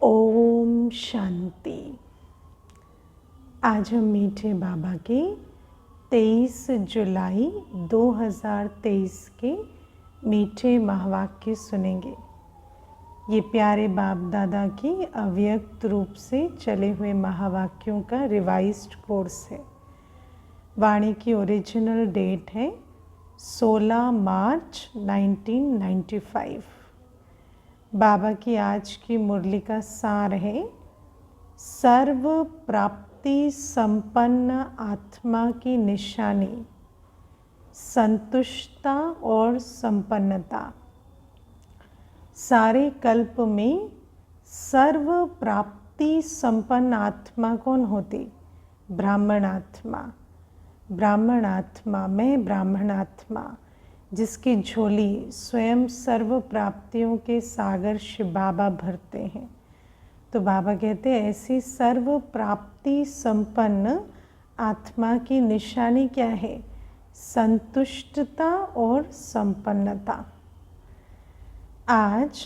ओम शांति। आज हम मीठे बाबा के 23 जुलाई 2023 के मीठे महावाक्य सुनेंगे। ये प्यारे बाप दादा की अव्यक्त रूप से चले हुए महावाक्यों का रिवाइज्ड कोर्स है। वाणी की ओरिजिनल डेट है 16 मार्च 1995। बाबा की आज की मुरली का सार है, सर्व प्राप्ति संपन्न आत्मा की निशानी संतुष्टता और संपन्नता। सारे कल्प में सर्व प्राप्ति संपन्न आत्मा कौन होती? ब्राह्मण आत्मा। ब्राह्मण आत्मा में ब्राह्मण आत्मा जिसकी झोली स्वयं सर्व प्राप्तियों के सागर शिव बाबा भरते हैं। तो बाबा कहते हैं ऐसी सर्व प्राप्ति संपन्न आत्मा की निशानी क्या है? संतुष्टता और संपन्नता। आज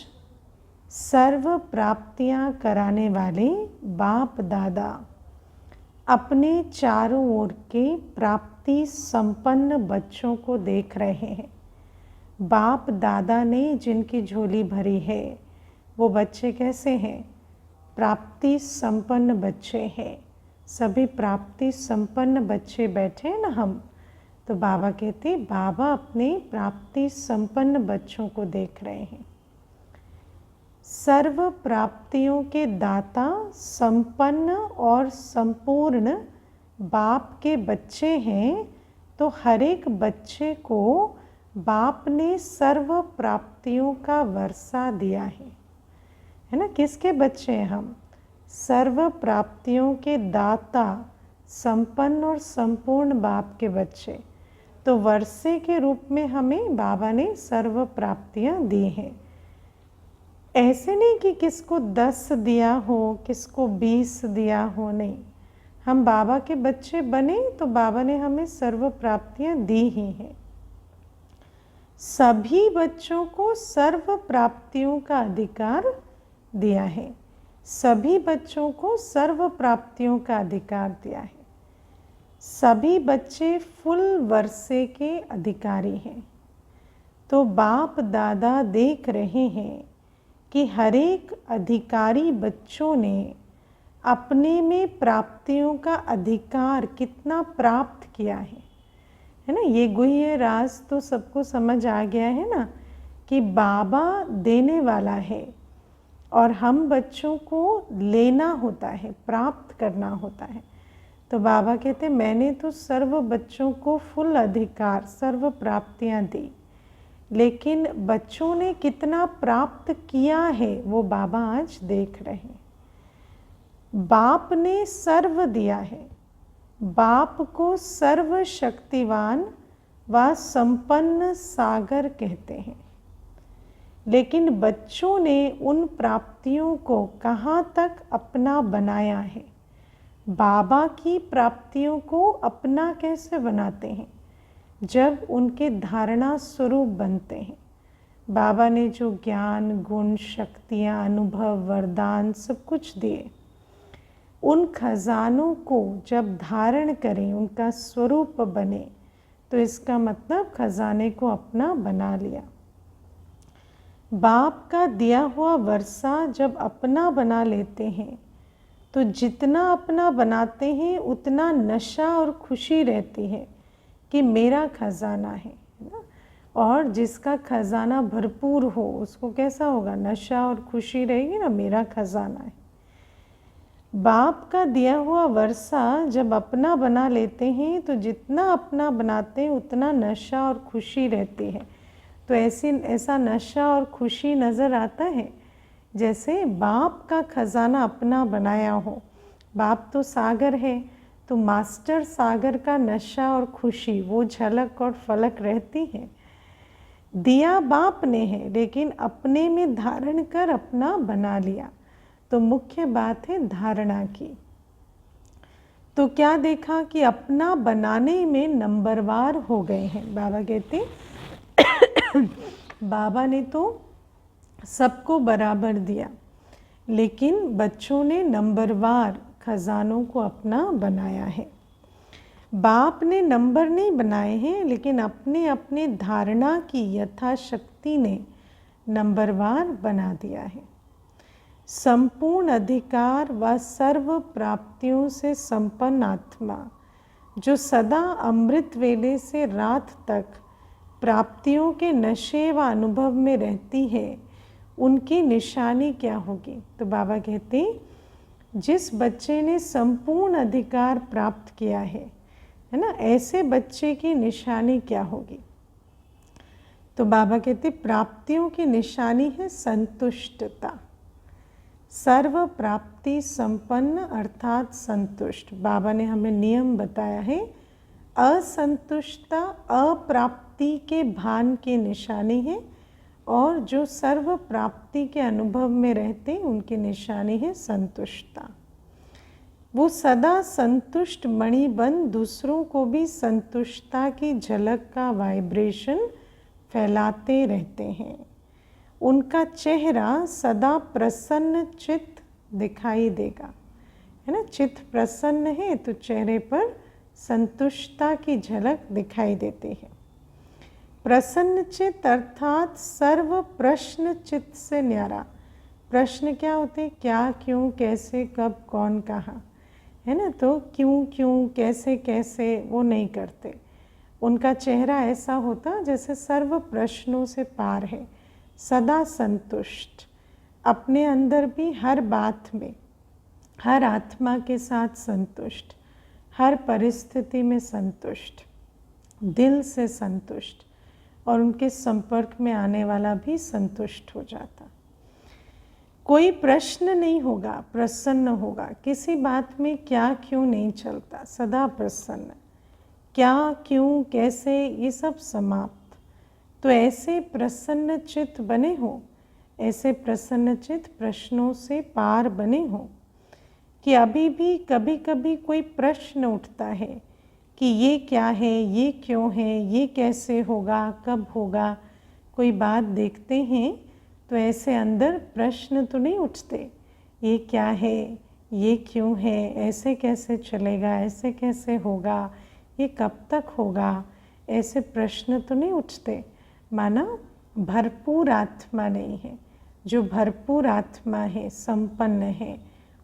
सर्व प्राप्तियां कराने वाले बाप दादा अपने चारों ओर के प्राप्ति संपन्न बच्चों को देख रहे हैं। बाप दादा ने जिनकी झोली भरी है वो बच्चे कैसे हैं? प्राप्ति संपन्न बच्चे हैं। सभी प्राप्ति संपन्न बच्चे बैठे हैं ना हम। तो बाबा कहते बाबा अपने प्राप्ति संपन्न बच्चों को देख रहे हैं। सर्व प्राप्तियों के दाता संपन्न और संपूर्ण बाप के बच्चे हैं। तो हर एक बच्चे को बाप ने सर्व प्राप्तियों का वर्षा दिया है ना। किसके बच्चे हैं हम? सर्व प्राप्तियों के दाता संपन्न और संपूर्ण बाप के बच्चे। तो वर्षे के रूप में हमें बाबा ने सर्व प्राप्तियां दी हैं। ऐसे नहीं कि किसको 10 दिया हो, किसको 20 दिया हो, नहीं। हम बाबा के बच्चे बने तो बाबा ने हमें सर्व प्राप्तियां दी ही हैं। सभी बच्चों को सर्व प्राप्तियों का अधिकार दिया है। सभी बच्चों को सर्व प्राप्तियों का अधिकार दिया है। सभी बच्चे फुल वर्षे के अधिकारी हैं। तो बाप दादा देख रहे हैं कि हर एक अधिकारी बच्चों ने अपने में प्राप्तियों का अधिकार कितना प्राप्त किया है ना। ये गुह्य राज तो सबको समझ आ गया है ना कि बाबा देने वाला है और हम बच्चों को लेना होता है, प्राप्त करना होता है। तो बाबा कहते मैंने तो सर्व बच्चों को फुल अधिकार, सर्व प्राप्तियां दी, लेकिन बच्चों ने कितना प्राप्त किया है वो बाबा आज देख रहे हैं। बाप ने सर्व दिया है। बाप को सर्व शक्तिवान व संपन्न सागर कहते हैं। लेकिन बच्चों ने उन प्राप्तियों को कहाँ तक अपना बनाया है? बाबा की प्राप्तियों को अपना कैसे बनाते हैं? जब उनके धारणा स्वरूप बनते हैं। बाबा ने जो ज्ञान, गुण, शक्तियाँ, अनुभव, वरदान सब कुछ दिए, उन खजानों को जब धारण करें, उनका स्वरूप बने, तो इसका मतलब खजाने को अपना बना लिया। बाप का दिया हुआ वर्षा जब अपना बना लेते हैं तो जितना अपना बनाते हैं उतना नशा और खुशी रहती है कि मेरा खजाना है ना। और जिसका खजाना भरपूर हो उसको कैसा होगा? नशा और खुशी रहेगी ना, मेरा खजाना है। बाप का दिया हुआ वर्षा जब अपना बना लेते हैं तो जितना अपना बनाते हैं उतना नशा और खुशी रहती है। तो ऐसा नशा और खुशी नज़र आता है जैसे बाप का खजाना अपना बनाया हो। बाप तो सागर है, तो मास्टर सागर का नशा और खुशी, वो झलक और फलक रहती है। दिया बाप ने है लेकिन अपने में धारण कर अपना बना लिया। तो मुख्य बात है धारणा की। तो क्या देखा कि अपना बनाने में नंबरवार हो गए हैं। बाबा कहते बाबा ने तो सबको बराबर दिया, लेकिन बच्चों ने नंबरवार खजानों को अपना बनाया है। बाप ने नंबर नहीं बनाए हैं, लेकिन अपने अपने धारणा की यथाशक्ति ने नंबरवार बना दिया है। संपूर्ण अधिकार व सर्व प्राप्तियों से संपन्न आत्मा जो सदा अमृत वेले से रात तक प्राप्तियों के नशे व अनुभव में रहती है, उनकी निशानी क्या होगी? तो बाबा कहते, जिस बच्चे ने संपूर्ण अधिकार प्राप्त किया है ना, ऐसे बच्चे की निशानी क्या होगी? तो बाबा कहते प्राप्तियों की निशानी है संतुष्टता। सर्व प्राप्ति संपन्न अर्थात संतुष्ट। बाबा ने हमें नियम बताया है, असंतुष्टता अप्राप्ति के भान की निशानी है, और जो सर्व प्राप्ति के अनुभव में रहते उनकी निशानी है संतुष्टता। वो सदा संतुष्ट मणि बन दूसरों को भी संतुष्टता की झलक का वाइब्रेशन फैलाते रहते हैं। उनका चेहरा सदा प्रसन्न चित्त दिखाई देगा, है ना। चित्त प्रसन्न है तो चेहरे पर संतुष्टता की झलक दिखाई देती है। प्रसन्न चित्त अर्थात सर्व प्रश्न चित्त से न्यारा। प्रश्न क्या होते? क्या, क्यों, कैसे, कब, कौन, कहाँ, है ना। तो क्यों क्यों, कैसे कैसे वो नहीं करते। उनका चेहरा ऐसा होता जैसे सर्व प्रश्नों से पार है, सदा संतुष्ट, अपने अंदर भी हर बात में, हर आत्मा के साथ संतुष्ट, हर परिस्थिति में संतुष्ट, दिल से संतुष्ट, और उनके संपर्क में आने वाला भी संतुष्ट हो जाता। कोई प्रश्न नहीं होगा, प्रसन्न होगा। किसी बात में क्या क्यों नहीं चलता, सदा प्रसन्न। क्या, क्यों, कैसे, ये सब समाप्त। तो ऐसे प्रसन्न चित्त बने हो, ऐसे प्रसन्न चित्त प्रश्नों से पार बने हो कि अभी भी कभी कभी कोई प्रश्न उठता है कि ये क्या है, ये क्यों है, ये कैसे होगा, कब होगा। कोई बात देखते हैं तो ऐसे अंदर प्रश्न तो नहीं उठते, ये क्या है, ये क्यों है, ऐसे कैसे चलेगा, ऐसे कैसे होगा, ये कब तक होगा, ऐसे प्रश्न तो नहीं उठते। माना भरपूर आत्मा नहीं है। जो भरपूर आत्मा है, संपन्न है,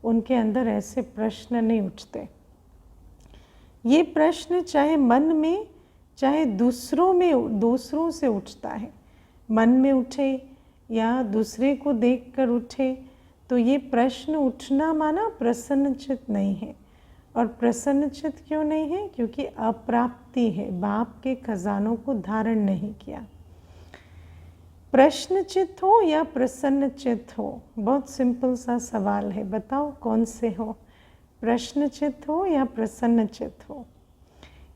उनके अंदर ऐसे प्रश्न नहीं उठते। ये प्रश्न चाहे मन में चाहे दूसरों से उठता है, मन में उठे या दूसरे को देखकर उठे, तो ये प्रश्न उठना माना प्रसन्नचित्त नहीं है। और प्रसन्नचित्त क्यों नहीं है? क्योंकि अप्राप्ति है, बाप के खजानों को धारण नहीं किया। प्रश्नचित्त हो या प्रसन्नचित्त हो, बहुत सिंपल सा सवाल है, बताओ कौन से हो? प्रश्नचित्त हो या प्रसन्नचित्त हो?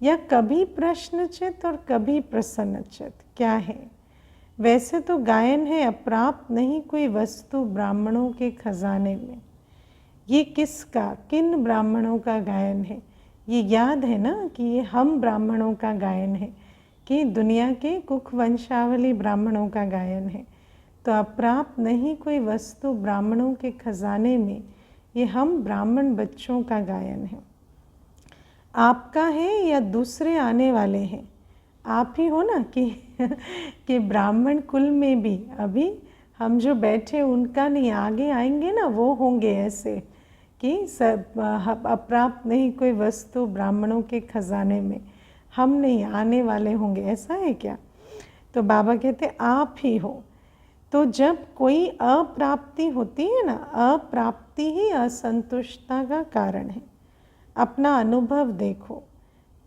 या कभी प्रश्नचित्त और कभी प्रसन्नचित्त? क्या है? वैसे तो गायन है, अप्राप्त नहीं कोई वस्तु ब्राह्मणों के खजाने में। ये किसका, किन ब्राह्मणों का गायन है? ये याद है ना कि ये हम ब्राह्मणों का गायन है, कि दुनिया के कुख वंशावली ब्राह्मणों का गायन है। तो अप्राप्त नहीं कोई वस्तु ब्राह्मणों के खजाने में, ये हम ब्राह्मण बच्चों का गायन है। आपका है या दूसरे आने वाले हैं? आप ही हो ना कि ब्राह्मण कुल में भी अभी हम जो बैठे उनका नहीं, आगे आएंगे ना वो होंगे ऐसे कि सब अप्राप्त नहीं कोई वस्तु ब्राह्मणों के खजाने में, हम नहीं, आने वाले होंगे। ऐसा है क्या? तो बाबा कहते आप ही हो। तो जब कोई अप्राप्ति होती है ना, अप्राप्ति ही असंतुष्टता का कारण है। अपना अनुभव देखो,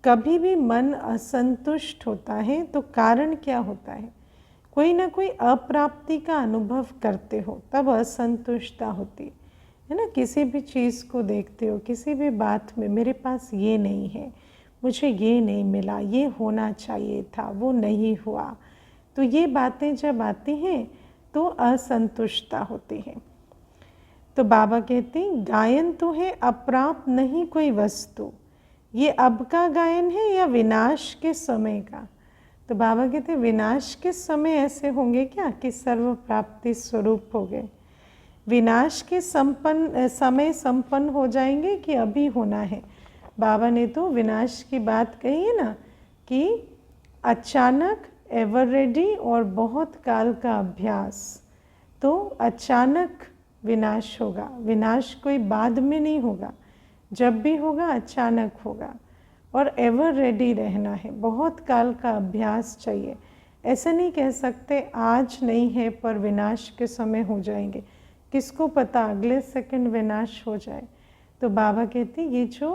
कभी भी मन असंतुष्ट होता है तो कारण क्या होता है? कोई ना कोई अप्राप्ति का अनुभव करते हो तब असंतुष्टता होती है ना। किसी भी चीज़ को देखते हो, किसी भी बात में, मेरे पास ये नहीं है, मुझे ये नहीं मिला, ये होना चाहिए था, वो नहीं हुआ। तो ये बातें जब आती हैं तो असंतुष्टता होती है। तो बाबा कहते हैं गायन तो है अप्राप्त नहीं कोई वस्तु। ये अब का गायन है या विनाश के समय का? तो बाबा कहते हैं विनाश के समय ऐसे होंगे क्या कि सर्व प्राप्ति स्वरूप हो गए? विनाश के समय संपन्न हो जाएंगे कि अभी होना है। बाबा ने तो विनाश की बात कही है ना कि अचानक, एवर रेडी और बहुत काल का अभ्यास। तो अचानक विनाश होगा, विनाश कोई बाद में नहीं होगा, जब भी होगा अचानक होगा। और एवर रेडी रहना है, बहुत काल का अभ्यास चाहिए। ऐसा नहीं कह सकते आज नहीं है पर विनाश के समय हो जाएंगे, किसको पता अगले सेकंड विनाश हो जाए। तो बाबा कहते ये जो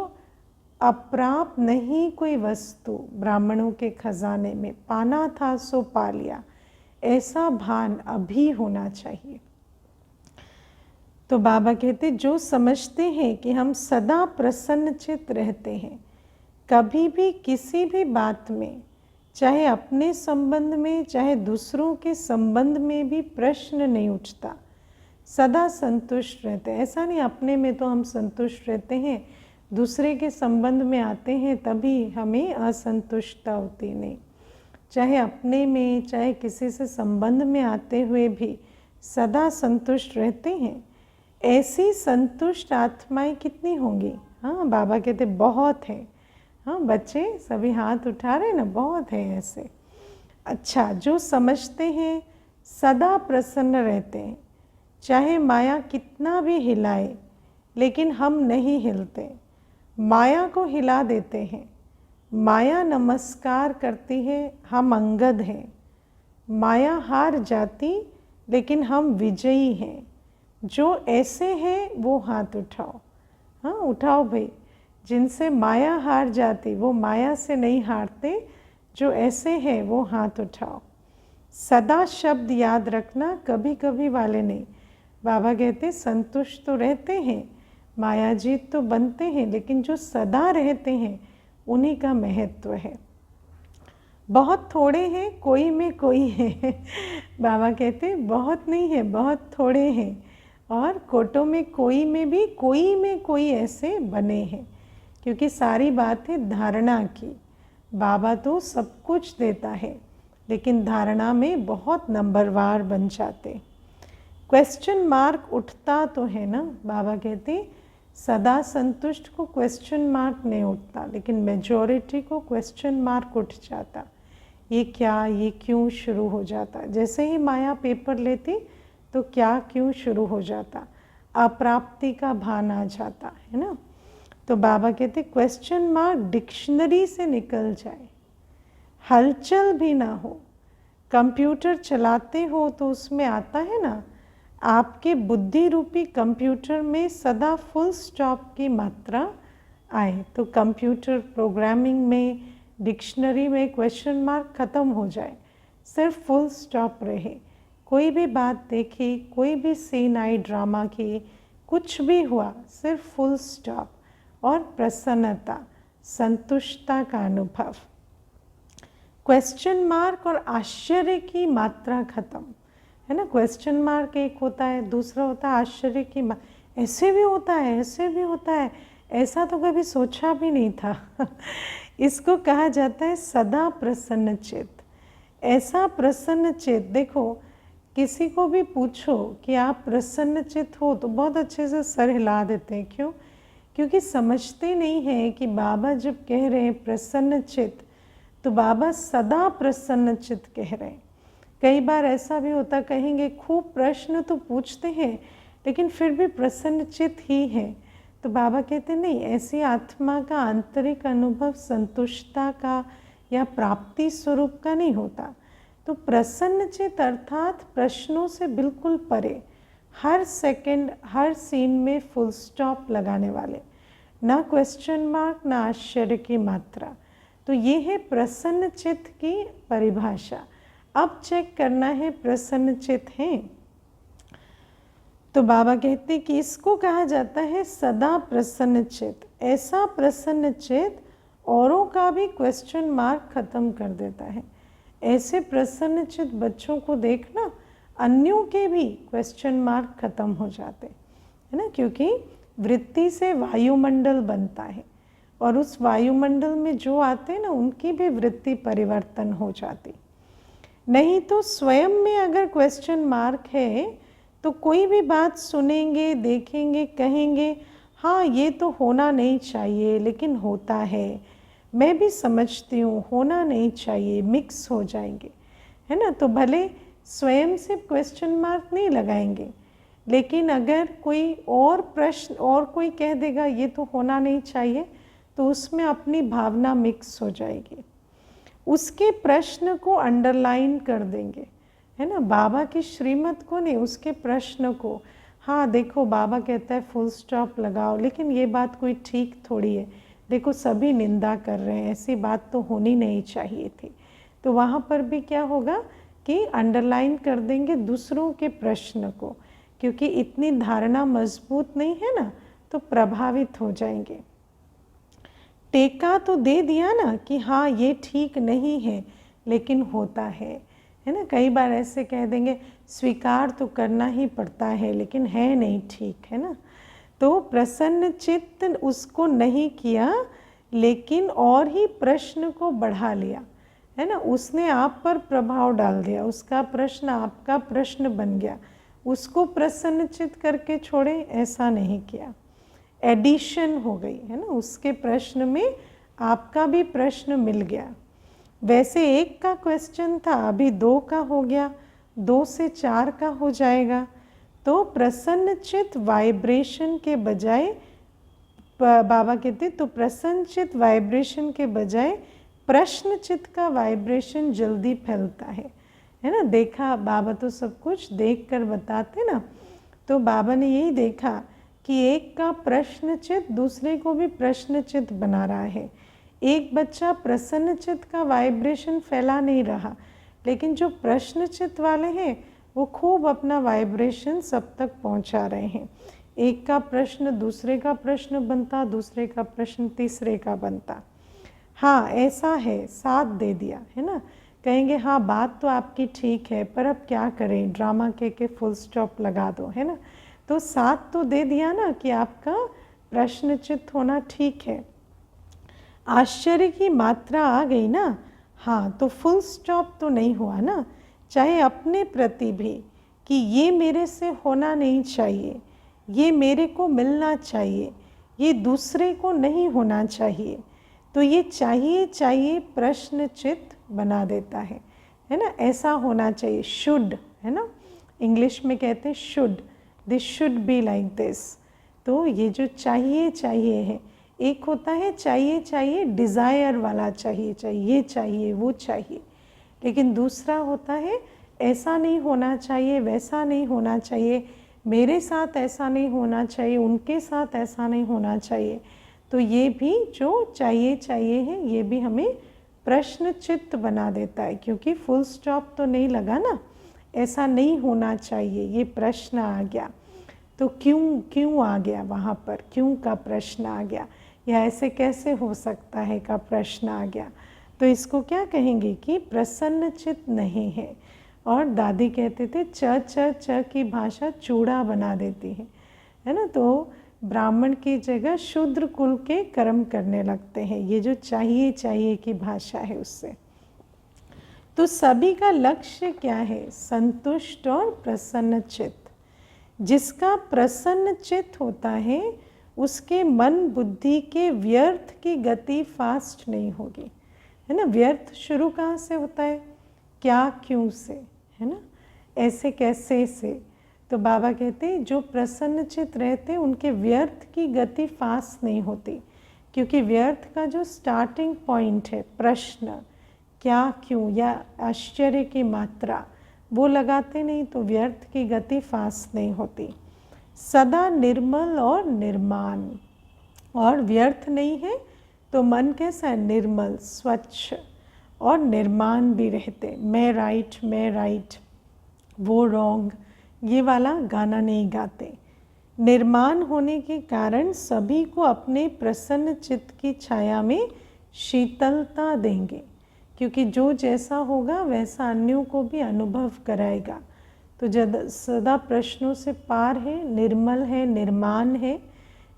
अप्राप्त नहीं कोई वस्तु ब्राह्मणों के खजाने में, पाना था सो पा लिया, ऐसा भान अभी होना चाहिए। तो बाबा कहते जो समझते हैं कि हम सदा प्रसन्नचित्त रहते हैं, कभी भी किसी भी बात में, चाहे अपने संबंध में चाहे दूसरों के संबंध में भी प्रश्न नहीं उठता, सदा संतुष्ट रहते हैं। ऐसा नहीं अपने में तो हम संतुष्ट रहते हैं, दूसरे के संबंध में आते हैं तभी हमें असंतुष्टता होती नहीं। चाहे अपने में चाहे किसी से संबंध में आते हुए भी सदा संतुष्ट रहते हैं। ऐसी संतुष्ट आत्माएं कितनी होंगी? हाँ, बाबा कहते बहुत है। हाँ, बच्चे सभी हाथ उठा रहे ना, बहुत है ऐसे। अच्छा, जो समझते हैं सदा प्रसन्न रहते हैं, चाहे माया कितना भी हिलाए लेकिन हम नहीं हिलते, माया को हिला देते हैं। माया नमस्कार करती है, हम अंगद हैं। माया हार जाती लेकिन हम विजयी हैं। जो ऐसे हैं वो हाथ उठाओ। हाँ, उठाओ भाई। जिनसे माया हार जाती वो माया से नहीं हारते, जो ऐसे हैं वो हाथ उठाओ। सदा शब्द याद रखना, कभी कभी वाले नहीं। बाबा कहते संतुष्ट तो रहते हैं, मायाजीत तो बनते हैं, लेकिन जो सदा रहते हैं उन्हीं का महत्व है। बहुत थोड़े हैं, कोई में कोई है। बाबा कहते बहुत नहीं है, बहुत थोड़े हैं। और कोटों में कोई में भी कोई में कोई ऐसे बने हैं, क्योंकि सारी बात है धारणा की। बाबा तो सब कुछ देता है, लेकिन धारणा में बहुत नंबरवार बन जाते। क्वेश्चन मार्क उठता तो है ना। बाबा कहते सदा संतुष्ट को क्वेश्चन मार्क नहीं उठता, लेकिन मेजॉरिटी को क्वेश्चन मार्क उठ जाता। ये क्या, ये क्यों शुरू हो जाता। जैसे ही माया पेपर लेती तो क्या क्यों शुरू हो जाता, अप्राप्ति का भान आ जाता है ना। तो बाबा कहते क्वेश्चन मार्क डिक्शनरी से निकल जाए, हलचल भी ना हो। कंप्यूटर चलाते हो तो उसमें आता है ना, आपके बुद्धि रूपी कंप्यूटर में सदा फुल स्टॉप की मात्रा आए। तो कंप्यूटर प्रोग्रामिंग में, डिक्शनरी में क्वेश्चन मार्क ख़त्म हो जाए, सिर्फ फुल स्टॉप रहे। कोई भी बात देखी, कोई भी सीन आई ड्रामा की, कुछ भी हुआ, सिर्फ फुल स्टॉप और प्रसन्नता, संतुष्टता का अनुभव। क्वेश्चन मार्क और आश्चर्य की मात्रा खत्म है ना। क्वेश्चन मार्क एक होता है, दूसरा होता है आश्चर्य की ऐसे भी होता है, ऐसे भी होता है, ऐसा तो कभी सोचा भी नहीं था। इसको कहा जाता है सदा प्रसन्न चित्त। ऐसा प्रसन्न चित्त, देखो किसी को भी पूछो कि आप प्रसन्न चित्त हो तो बहुत अच्छे से सर हिला देते हैं। क्यों? क्योंकि समझते नहीं हैं कि बाबा जब कह रहे हैं प्रसन्न चित्त, तो बाबा सदा प्रसन्न चित्त कह रहे हैं। कई बार ऐसा भी होता, कहेंगे खूब प्रश्न तो पूछते हैं लेकिन फिर भी प्रसन्न चित्त ही है। तो बाबा कहते नहीं, ऐसी आत्मा का आंतरिक अनुभव संतुष्टता का या प्राप्ति स्वरूप का नहीं होता। तो प्रसन्न चित्त अर्थात प्रश्नों से बिल्कुल परे, हर सेकंड हर सीन में फुल स्टॉप लगाने वाले, ना क्वेश्चन मार्क ना आश्चर्य की मात्रा। तो ये है प्रसन्न चित्त की परिभाषा। अब चेक करना है प्रसन्न चित्त है। तो बाबा कहते कि इसको कहा जाता है सदा प्रसन्न चित्त। ऐसा प्रसन्न चित्त औरों का भी क्वेश्चन मार्क खत्म कर देता है। ऐसे प्रसन्न चित्त बच्चों को देखना, अन्यों के भी क्वेश्चन मार्क खत्म हो जाते है ना। क्योंकि वृत्ति से वायुमंडल बनता है और उस वायुमंडल में जो आते हैं ना, उनकी भी वृत्ति परिवर्तन हो जाती। नहीं तो स्वयं में अगर क्वेश्चन मार्क है तो कोई भी बात सुनेंगे, देखेंगे, कहेंगे हाँ ये तो होना नहीं चाहिए लेकिन होता है, मैं भी समझती हूँ होना नहीं चाहिए, मिक्स हो जाएंगे, है ना। तो भले स्वयं से क्वेश्चन मार्क नहीं लगाएंगे, लेकिन अगर कोई और प्रश्न और कोई कह देगा ये तो होना नहीं चाहिए, तो उसमें अपनी भावना मिक्स हो जाएगी। उसके प्रश्न को अंडरलाइन कर देंगे, है ना। बाबा की श्रीमत को नहीं, उसके प्रश्न को। हाँ देखो बाबा कहता है फुल स्टॉप लगाओ, लेकिन ये बात कोई ठीक थोड़ी है, देखो सभी निंदा कर रहे हैं, ऐसी बात तो होनी नहीं चाहिए थी। तो वहाँ पर भी क्या होगा कि अंडरलाइन कर देंगे दूसरों के प्रश्न को, क्योंकि इतनी धारणा मजबूत नहीं है ना, तो प्रभावित हो जाएंगे। टेका तो दे दिया ना कि हाँ ये ठीक नहीं है लेकिन होता है ना। कई बार ऐसे कह देंगे स्वीकार तो करना ही पड़ता है लेकिन है नहीं ठीक, है ना। तो प्रसन्न चित्त उसको नहीं किया, लेकिन और ही प्रश्न को बढ़ा लिया, है ना। उसने आप पर प्रभाव डाल दिया, उसका प्रश्न आपका प्रश्न बन गया, उसको प्रसन्न चित्त करके छोड़े, ऐसा नहीं किया। एडिशन हो गई, है ना, उसके प्रश्न में आपका भी प्रश्न मिल गया। वैसे एक का क्वेश्चन था, अभी 2 का हो गया, 2 से 4 का हो जाएगा। तो प्रसन्न चित्त वाइब्रेशन के बजाय, बाबा कहते तो प्रसन्न चित्त वाइब्रेशन के बजाय प्रश्न चित्त का वाइब्रेशन जल्दी फैलता है ना। देखा, बाबा तो सब कुछ देख कर बताते ना, तो बाबा ने यही देखा कि एक का प्रश्न चित्त दूसरे को भी प्रश्न चित्त बना रहा है। एक बच्चा प्रसन्न चित्त का वाइब्रेशन फैला नहीं रहा, लेकिन जो प्रश्न चित्त वाले हैं वो खूब अपना वाइब्रेशन सब तक पहुंचा रहे हैं। एक का प्रश्न दूसरे का प्रश्न बनता, दूसरे का प्रश्न तीसरे का बनता। हाँ ऐसा है, साथ दे दिया, है ना। कहेंगे हाँ बात तो आपकी ठीक है, पर अब क्या करें, ड्रामा के फुल स्टॉप लगा दो, है ना। तो साथ तो दे दिया ना कि आपका प्रश्नचित्त होना ठीक है। आश्चर्य की मात्रा आ गई ना, हाँ तो फुल स्टॉप तो नहीं हुआ ना, चाहे अपने प्रति भी कि ये मेरे से होना नहीं चाहिए, ये मेरे को मिलना चाहिए, ये दूसरे को नहीं होना चाहिए। तो ये चाहिए चाहिए प्रश्नचित्त बना देता है ना। ऐसा होना चाहिए, शुड, है ना, इंग्लिश में कहते हैं should, this should be like this. तो ये जो चाहिए चाहिए है, एक होता है चाहिए चाहिए डिज़ायर वाला चाहिए चाहिए चाहिए वो चाहिए, लेकिन दूसरा होता है ऐसा नहीं होना चाहिए, वैसा नहीं होना चाहिए, मेरे साथ ऐसा नहीं होना चाहिए, उनके साथ ऐसा नहीं होना चाहिए। तो ये भी जो चाहिए चाहिए है, ये भी हमें प्रश्न चित्त बना देता है, क्योंकि फुल स्टॉप तो नहीं लगा ना, ऐसा नहीं होना चाहिए, ये प्रश्न आ गया। तो क्यों आ गया वहाँ पर, क्यों का प्रश्न आ गया, या ऐसे कैसे हो सकता है का प्रश्न आ गया। तो इसको क्या कहेंगे कि प्रसन्न चित्त नहीं है। और दादी कहते थे च की भाषा चूड़ा बना देती है ना। तो ब्राह्मण की जगह शूद्र कुल के कर्म करने लगते हैं, ये जो चाहिए चाहिए की भाषा है उससे। तो सभी का लक्ष्य क्या है, संतुष्ट और प्रसन्न चित्त। जिसका प्रसन्न चित्त होता है उसके मन बुद्धि के व्यर्थ की गति फास्ट नहीं होगी, है ना। व्यर्थ शुरू कहाँ से होता है, क्या क्यों से, है ना, ऐसे कैसे से। तो बाबा कहते हैं जो प्रसन्न चित्त रहते उनके व्यर्थ की गति फास्ट नहीं होती, क्योंकि व्यर्थ का जो स्टार्टिंग पॉइंट है प्रश्न, क्या क्यों या आश्चर्य की मात्रा, वो लगाते नहीं तो व्यर्थ की गति फास्ट नहीं होती। सदा निर्मल और निर्माण, और व्यर्थ नहीं है तो मन कैसा है, निर्मल स्वच्छ और निर्माण भी रहते। मैं राइट वो रॉन्ग, ये वाला गाना नहीं गाते। निर्माण होने के कारण सभी को अपने प्रसन्न चित्त की छाया में शीतलता देंगे, क्योंकि जो जैसा होगा वैसा अन्यों को भी अनुभव कराएगा। तो जब सदा प्रश्नों से पार है, निर्मल है, निर्माण है,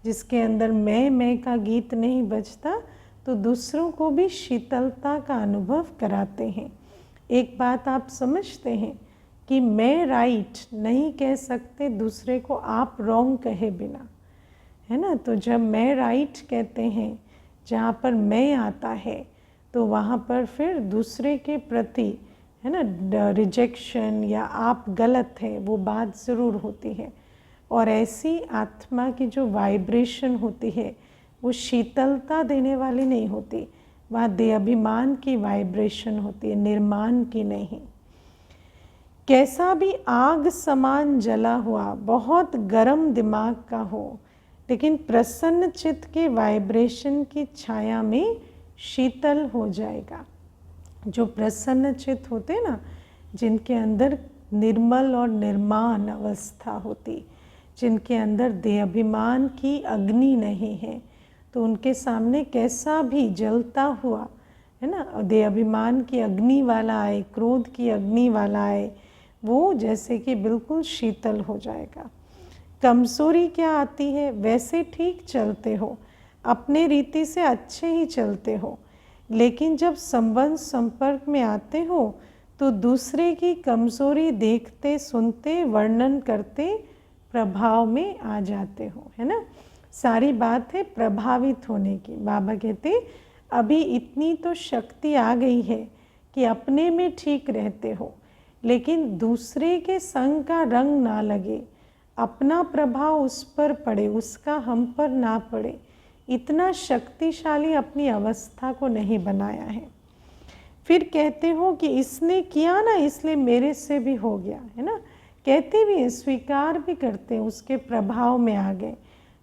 जिसके अंदर मैं का गीत नहीं बजता, तो दूसरों को भी शीतलता का अनुभव कराते हैं। एक बात आप समझते हैं कि मैं राइट नहीं कह सकते दूसरे को आप रॉन्ग कहे बिना, है ना। तो जब मैं राइट कहते हैं, जहाँ पर मैं आता है, तो वहाँ पर फिर दूसरे के प्रति, है ना, रिजेक्शन या आप गलत हैं वो बात ज़रूर होती है। और ऐसी आत्मा की जो वाइब्रेशन होती है वो शीतलता देने वाली नहीं होती, वहाँ देहाभिमान की वाइब्रेशन होती है, निर्माण की नहीं। कैसा भी आग समान जला हुआ बहुत गर्म दिमाग का हो, लेकिन प्रसन्न चित्त के वाइब्रेशन की छाया में शीतल हो जाएगा। जो प्रसन्न चित्त होते ना, जिनके अंदर निर्मल और निर्माण अवस्था होती, जिनके अंदर देहाभिमान की अग्नि नहीं है, तो उनके सामने कैसा भी जलता हुआ, है ना, देहाभिमान की अग्नि वाला आए, क्रोध की अग्नि वाला आए, वो जैसे कि बिल्कुल शीतल हो जाएगा। कमज़ोरी क्या आती है, वैसे ठीक चलते हो, अपने रीति से अच्छे ही चलते हो, लेकिन जब संबंध संपर्क में आते हो तो दूसरे की कमज़ोरी देखते सुनते वर्णन करते प्रभाव में आ जाते हो, है ना। सारी बात है प्रभावित होने की। बाबा कहते अभी इतनी तो शक्ति आ गई है कि अपने में ठीक रहते हो, लेकिन दूसरे के संग का रंग ना लगे, अपना प्रभाव उस पर पड़े, उसका हम पर ना पड़े, इतना शक्तिशाली अपनी अवस्था को नहीं बनाया है। फिर कहते हो कि इसने किया ना इसलिए मेरे से भी हो गया, है ना, कहते भी हैं, स्वीकार भी करते हैं, उसके प्रभाव में आ गए।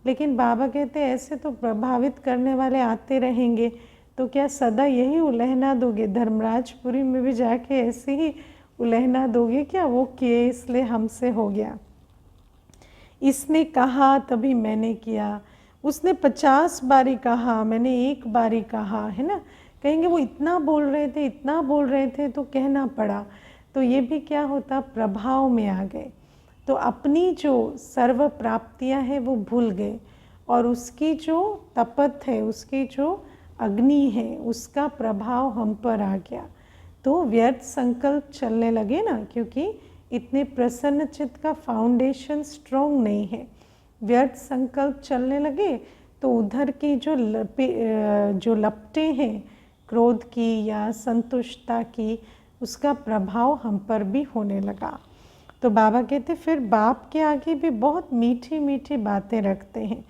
लेकिन बाबा कहते हैं ऐसे तो प्रभावित करने वाले आते रहेंगे, तो क्या सदा यही उलहना दोगे? धर्मराजपुरी में भी जाके ऐसे ही उलहना दोगे क्या? वो किए इसलिए हमसे हो गया, इसने कहा तभी मैंने किया, उसने 50 बारी कहा मैंने 1 बारी कहा, है ना। कहेंगे वो इतना बोल रहे थे, इतना बोल रहे थे तो कहना पड़ा। तो ये भी क्या होता, प्रभाव में आ गए, तो अपनी जो सर्व प्राप्तियां हैं वो भूल गए, और उसकी जो तपत है, उसकी जो अग्नि है, उसका प्रभाव हम पर आ गया। तो व्यर्थ संकल्प चलने लगे ना, क्योंकि इतने प्रसन्न चित्त का फाउंडेशन स्ट्रॉन्ग नहीं है। व्यर्थ संकल्प चलने लगे तो उधर की जो लपटें हैं क्रोध की या संतुष्टता की, उसका प्रभाव हम पर भी होने लगा। तो बाबा कहते फिर बाप के आगे भी बहुत मीठी मीठी बातें रखते हैं।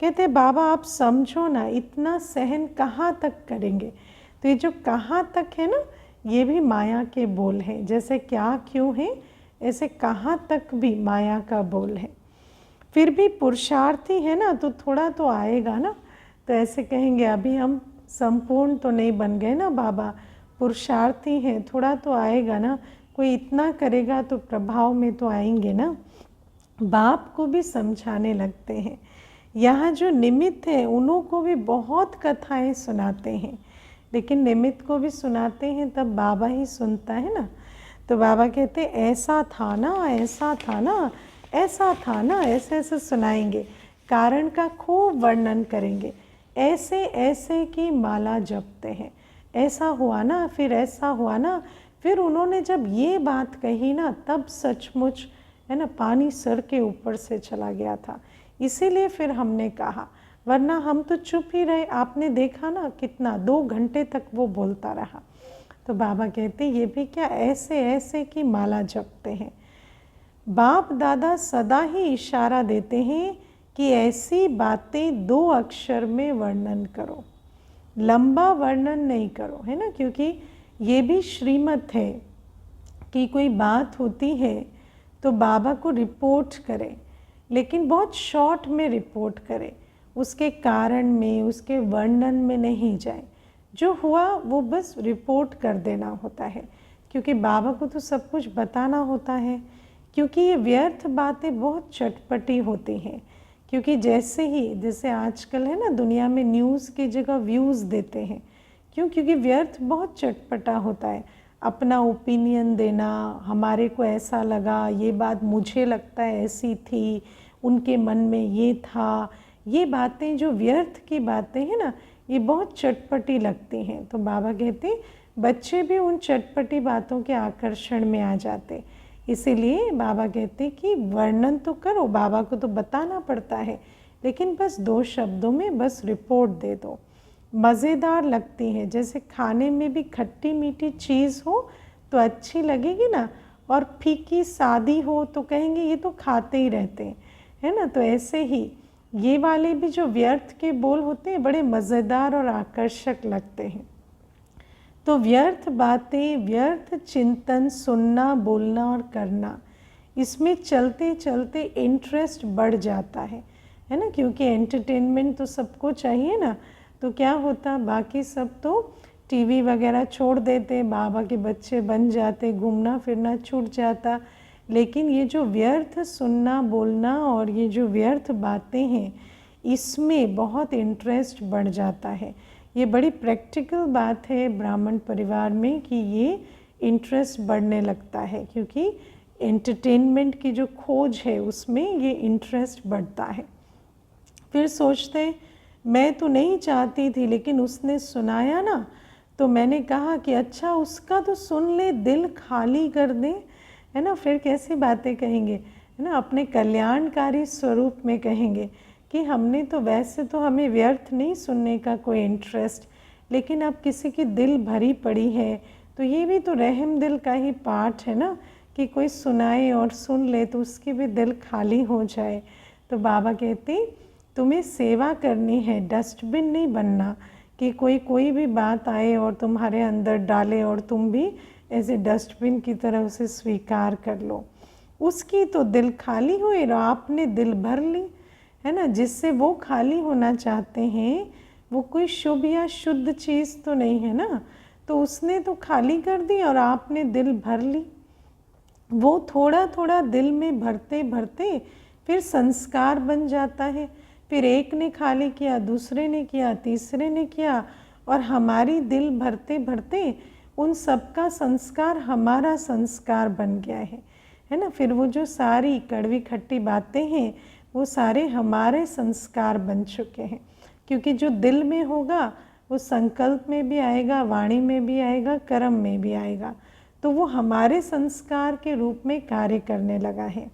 कहते बाबा आप समझो ना, इतना सहन कहाँ तक करेंगे? तो ये जो कहाँ तक है ना, ये भी माया के बोल हैं। जैसे क्या क्यों है, ऐसे कहाँ तक भी माया का बोल है। फिर भी पुरुषार्थी है ना, तो थोड़ा तो आएगा ना। तो ऐसे कहेंगे अभी हम संपूर्ण तो नहीं बन गए ना बाबा, पुरुषार्थी हैं, थोड़ा तो आएगा ना, कोई इतना करेगा तो प्रभाव में तो आएंगे ना। बाप को भी समझाने लगते हैं। यहाँ जो निमित्त है उन्हों को भी बहुत कथाएं सुनाते हैं, लेकिन निमित्त को भी सुनाते हैं तब बाबा ही सुनता है ना। तो बाबा कहते ऐसा था ना, ऐसा था ना, ऐसा था ना, ऐसे ऐसे सुनाएंगे, कारण का खूब वर्णन करेंगे, ऐसे ऐसे की माला जपते हैं, ऐसा हुआ ना, फिर ऐसा हुआ ना। फिर उन्होंने जब ये बात कही ना, तब सचमुच, है ना, पानी सर के ऊपर से चला गया था। इसीलिए फिर हमने कहा, वरना हम तो चुप ही रहे। आपने देखा ना कितना 2 घंटे तक वो बोलता रहा। तो बाबा कहते ये भी क्या, ऐसे ऐसे की माला जपते हैं। बाप दादा सदा ही इशारा देते हैं कि ऐसी बातें 2 अक्षर में वर्णन करो, लंबा वर्णन नहीं करो, है ना। क्योंकि ये भी श्रीमत है कि कोई बात होती है तो बाबा को रिपोर्ट करें, लेकिन बहुत शॉर्ट में रिपोर्ट करें, उसके कारण में, उसके वर्णन में नहीं जाए। जो हुआ वो बस रिपोर्ट कर देना होता है, क्योंकि बाबा को तो सब कुछ बताना होता है। क्योंकि ये व्यर्थ बातें बहुत चटपटी होती हैं, क्योंकि जैसे आजकल है ना, दुनिया में न्यूज़ की जगह व्यूज़ देते हैं। क्यों? क्योंकि व्यर्थ बहुत चटपटा होता है। अपना ओपिनियन देना, हमारे को ऐसा लगा, ये बात मुझे लगता है ऐसी थी, उनके मन में ये था, ये बातें जो व्यर्थ की बातें हैं ना, ये बहुत चटपटी लगती हैं। तो बाबा कहते बच्चे भी उन चटपटी बातों के आकर्षण में आ जाते, इसीलिए बाबा कहते कि वर्णन तो करो, बाबा को तो बताना पड़ता है, लेकिन बस 2 शब्दों में बस रिपोर्ट दे दो। मज़ेदार लगती है, जैसे खाने में भी खट्टी मीठी चीज़ हो तो अच्छी लगेगी ना, और फीकी सादी हो तो कहेंगे ये तो खाते ही रहते हैं, है ना। तो ऐसे ही ये वाले भी जो व्यर्थ के बोल होते हैं बड़े मज़ेदार और आकर्षक लगते हैं। तो व्यर्थ बातें, व्यर्थ चिंतन, सुनना, बोलना और करना, इसमें चलते चलते इंटरेस्ट बढ़ जाता है ना, क्योंकि एंटरटेनमेंट तो सबको चाहिए ना। तो क्या होता, बाकी सब तो टीवी वगैरह छोड़ देते, बाबा के बच्चे बन जाते, घूमना फिरना छूट जाता। लेकिन ये जो व्यर्थ सुनना, बोलना और ये जो व्यर्थ बातें हैं, इसमें बहुत इंटरेस्ट बढ़ जाता है। ये बड़ी प्रैक्टिकल बात है ब्राह्मण परिवार में कि ये इंटरेस्ट बढ़ने लगता है, क्योंकि एंटरटेनमेंट की जो खोज है उसमें ये इंटरेस्ट बढ़ता है। फिर सोचते मैं तो नहीं चाहती थी, लेकिन उसने सुनाया ना, तो मैंने कहा कि अच्छा उसका तो सुन ले, दिल खाली कर दे, है ना। फिर कैसी बातें कहेंगे, है ना, अपने कल्याणकारी स्वरूप में कहेंगे कि हमने तो वैसे तो हमें व्यर्थ नहीं सुनने का कोई इंटरेस्ट, लेकिन अब किसी की दिल भरी पड़ी है, तो ये भी तो रहम दिल का ही पार्ट है ना, कि कोई सुनाए और सुन ले तो उसकी भी दिल खाली हो जाए। तो बाबा कहते तुम्हें सेवा करनी है, डस्टबिन नहीं बनना कि कोई भी बात आए और तुम्हारे अंदर डाले और तुम भी ऐसे डस्टबिन की तरह उसे स्वीकार कर लो। उसकी तो दिल खाली हुई और आपने दिल भर ली, है ना। जिससे वो खाली होना चाहते हैं वो कोई शुभ या शुद्ध चीज़ तो नहीं है ना, तो उसने तो खाली कर दी और आपने दिल भर ली। वो थोड़ा थोड़ा दिल में भरते भरते फिर संस्कार बन जाता है। फिर एक ने खाली किया, दूसरे ने किया, तीसरे ने किया, और हमारी दिल भरते भरते उन सबका संस्कार हमारा संस्कार बन गया है ना। फिर वो जो सारी कड़वी खट्टी बातें हैं वो सारे हमारे संस्कार बन चुके हैं, क्योंकि जो दिल में होगा वो संकल्प में भी आएगा, वाणी में भी आएगा, कर्म में भी आएगा। तो वो हमारे संस्कार के रूप में कार्य करने लगा है।